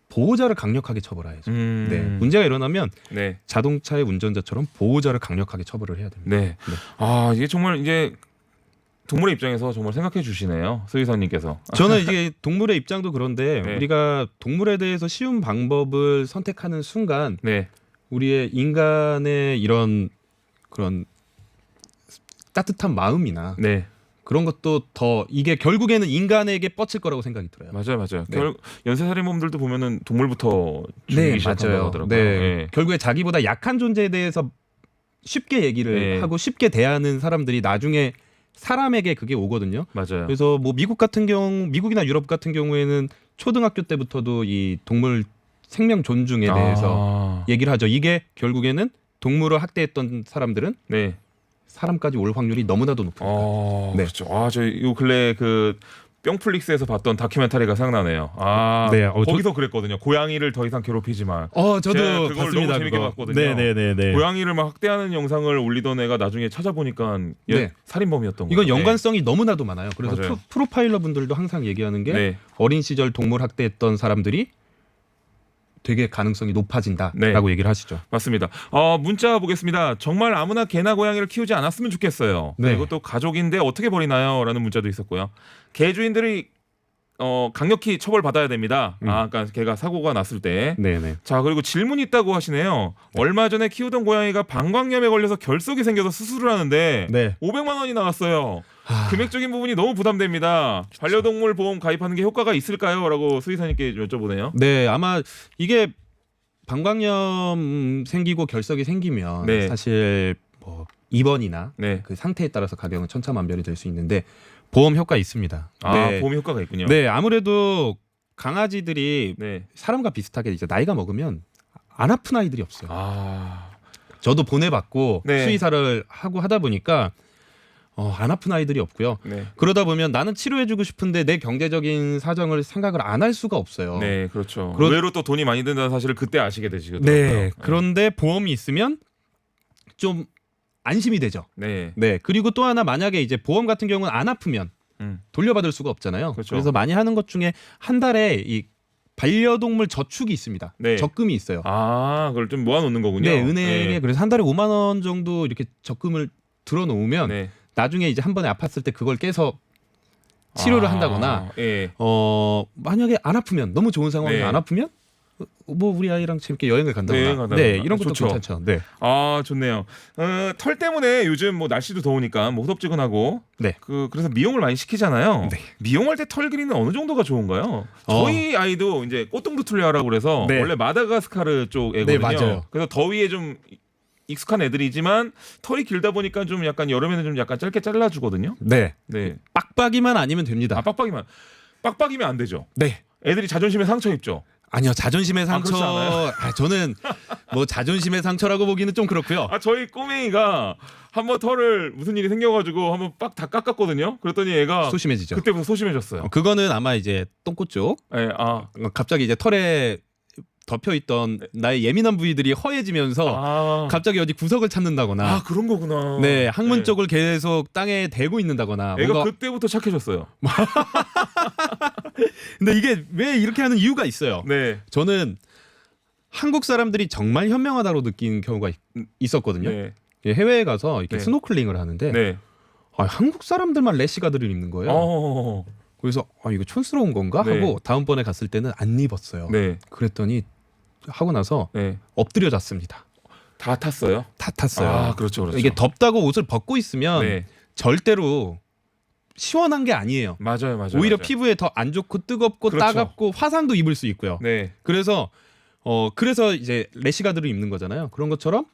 보호자를 강력하게 처벌해야죠. 네. 문제가 일어나면 네. 자동차의 운전자처럼 보호자를 강력하게 처벌을 해야 됩니다. 네. 이게 정말 이제 동물의 입장에서 정말 생각해 주시네요. 수의사님께서. 저는 이제 동물의 입장도 그런데 네. 우리가 동물에 대해서 쉬운 방법을 선택하는 순간 네. 우리의 인간의 이런 그런 따뜻한 마음이나 네. 그런 것도 더 이게 결국에는 인간에게 뻗칠 거라고 생각이 들어요. 맞아요. 네. 연쇄살인범들도 보면은 동물부터 죽이기 시작한다고 하더라고요. 네. 네. 결국에 자기보다 약한 존재에 대해서 쉽게 얘기를 네. 하고 쉽게 대하는 사람들이 나중에 사람에게 그게 오거든요. 맞아요. 그래서 뭐 미국이나 유럽 같은 경우에는 초등학교 때부터도 이 동물 생명 존중에 대해서 얘기를 하죠. 이게 결국에는 동물을 학대했던 사람들은 네. 사람까지 올 확률이 너무나도 높으니까. 네. 그렇죠. 저희 요 근래 그 뿅플릭스에서 봤던 다큐멘터리가 생각나네요. 네, 거기서 그랬거든요. 고양이를 더 이상 괴롭히지 마. 저도 제가 그걸 봤습니다. 너무 재밌게 그거. 봤거든요. 네네네. 고양이를 막 학대하는 영상을 올리던 애가 나중에 찾아보니까 네. 살인범이었던 거예요. 이건 연관성이 너무나도 많아요. 그래서 맞아요. 프로파일러 분들도 항상 얘기하는 게 네. 어린 시절 동물 학대했던 사람들이 되게 가능성이 높아진다라고 네. 얘기를 하시죠. 맞습니다. 문자 보겠습니다. 정말 아무나 개나 고양이를 키우지 않았으면 좋겠어요. 네. 그리고 또 가족인데 어떻게 버리나요? 라는 문자도 있었고요. 개주인들이 강력히 처벌받아야 됩니다. 그러니까 개가 사고가 났을 때. 네네. 자, 그리고 질문이 있다고 하시네요. 얼마 전에 키우던 고양이가 방광염에 걸려서 결석이 생겨서 수술을 하는데 네. 500만 원이 나왔어요. 금액적인 부분이 너무 부담됩니다. 반려동물 보험 가입하는 게 효과가 있을까요? 라고 수의사님께 여쭤보네요. 네, 아마 이게 방광염 생기고 결석이 생기면 네. 사실 뭐 입원이나 네. 그 상태에 따라서 가격은 천차만별이 될 수 있는데 보험 효과 있습니다. 네. 보험 효과가 있군요. 네, 아무래도 강아지들이 네. 사람과 비슷하게 이제 나이가 먹으면 안 아픈 아이들이 없어요. 저도 보내받고 네. 수의사를 하고 하다 보니까 안 아픈 아이들이 없고요. 네. 그러다 보면 나는 치료해주고 싶은데 내 경제적인 사정을 생각을 안 할 수가 없어요. 네, 그렇죠. 의외로 또 돈이 많이 든다는 사실을 그때 아시게 되시거든요. 네. 그런데 보험이 있으면 좀 안심이 되죠. 네. 네. 그리고 또 하나 만약에 이제 보험 같은 경우는 안 아프면 돌려받을 수가 없잖아요. 그렇죠. 그래서 많이 하는 것 중에 한 달에 이 반려동물 저축이 있습니다. 네. 적금이 있어요. 그걸 좀 모아놓는 거군요. 네, 은행에 그래서 한 달에 5만 원 정도 이렇게 적금을 들어놓으면 네. 나중에 이제 한 번에 아팠을 때 그걸 깨서 치료를 한다거나 예. 만약에 안 아프면 너무 좋은 상황이 네. 안 아프면 뭐 우리 아이랑 재밌게 여행을 간다거나 네, 이런 것도 좋죠. 괜찮죠. 네. 좋네요. 털 때문에 요즘 뭐 날씨도 더우니까 뭐 호덥지근하고 네. 그래서 미용을 많이 시키잖아요. 네. 미용할 때 털 길이는 어느 정도가 좋은가요? 저희 아이도 이제 꽃동두툴레아라고 그래서 네. 원래 마다가스카르 쪽 애거든요. 네, 맞아요. 그래서 더위에 좀 익숙한 애들이지만 털이 길다 보니까 좀 약간 여름에는 좀 약간 짧게 잘라주거든요. 네. 네. 빡빡이만 아니면 됩니다. 빡빡이면 안 되죠. 네. 애들이 자존심에 상처 입죠. 아니요, 자존심의 상처. 그렇지 않아요? 저는 뭐 자존심의 상처라고 보기는 좀 그렇고요. 저희 꼬맹이가 한번 털을 무슨 일이 생겨가지고 한번 빡 다 깎았거든요. 그랬더니 애가 소심해지죠. 그때부터 소심해졌어요. 그거는 아마 이제 똥꼬 쪽. 네, 갑자기 이제 털에 덮여 있던 나의 예민한 부위들이 허해지면서 갑자기 어디 구석을 찾는다거나. 그런 거구나. 네, 항문 쪽을 계속 땅에 대고 있는다거나. 애가 뭔가... 그때부터 착해졌어요. 근데 이게 왜 이렇게 하는 이유가 있어요. 네. 저는 한국 사람들이 정말 현명하다고 느낀 경우가 있었거든요. 네. 해외에 가서 이렇게 네. 스노클링을 하는데 네. 한국 사람들만 래시가드를 입는 거예요. 그래서 이거 촌스러운 건가 네. 하고 다음번에 갔을 때는 안 입었어요. 네. 그랬더니 하고 나서 네. 엎드려 잤습니다. 다 탔어요? 다 탔어요. 그렇죠. 이게 덥다고 옷을 벗고 있으면 네. 절대로 시원한 게 아니에요. 맞아요. 오히려 피부에 더 안 좋고 뜨겁고 그렇죠. 따갑고 화상도 입을 수 있고요. 네. 그래서 이제 래시가드를 입는 거잖아요. 그런 것처럼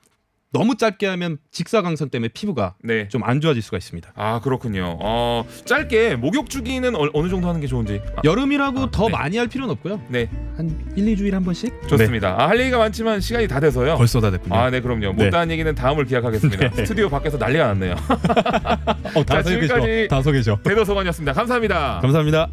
너무 짧게 하면 직사광선 때문에 피부가 네. 좀 안 좋아질 수가 있습니다. 그렇군요. 짧게 목욕 주기는 어느 정도 하는 게 좋은지. 여름이라고 더 네. 많이 할 필요는 없고요. 네. 한 1-2주일에 한 번씩? 좋습니다. 할 얘기가 많지만 시간이 다 돼서요. 벌써 다 됐군요. 네, 그럼요. 네. 못다한 얘기는 다음을 기약하겠습니다. 네. 스튜디오 밖에서 난리가 났네요. 다 지금까지 소개죠. 대도서관이었습니다. 감사합니다. 감사합니다.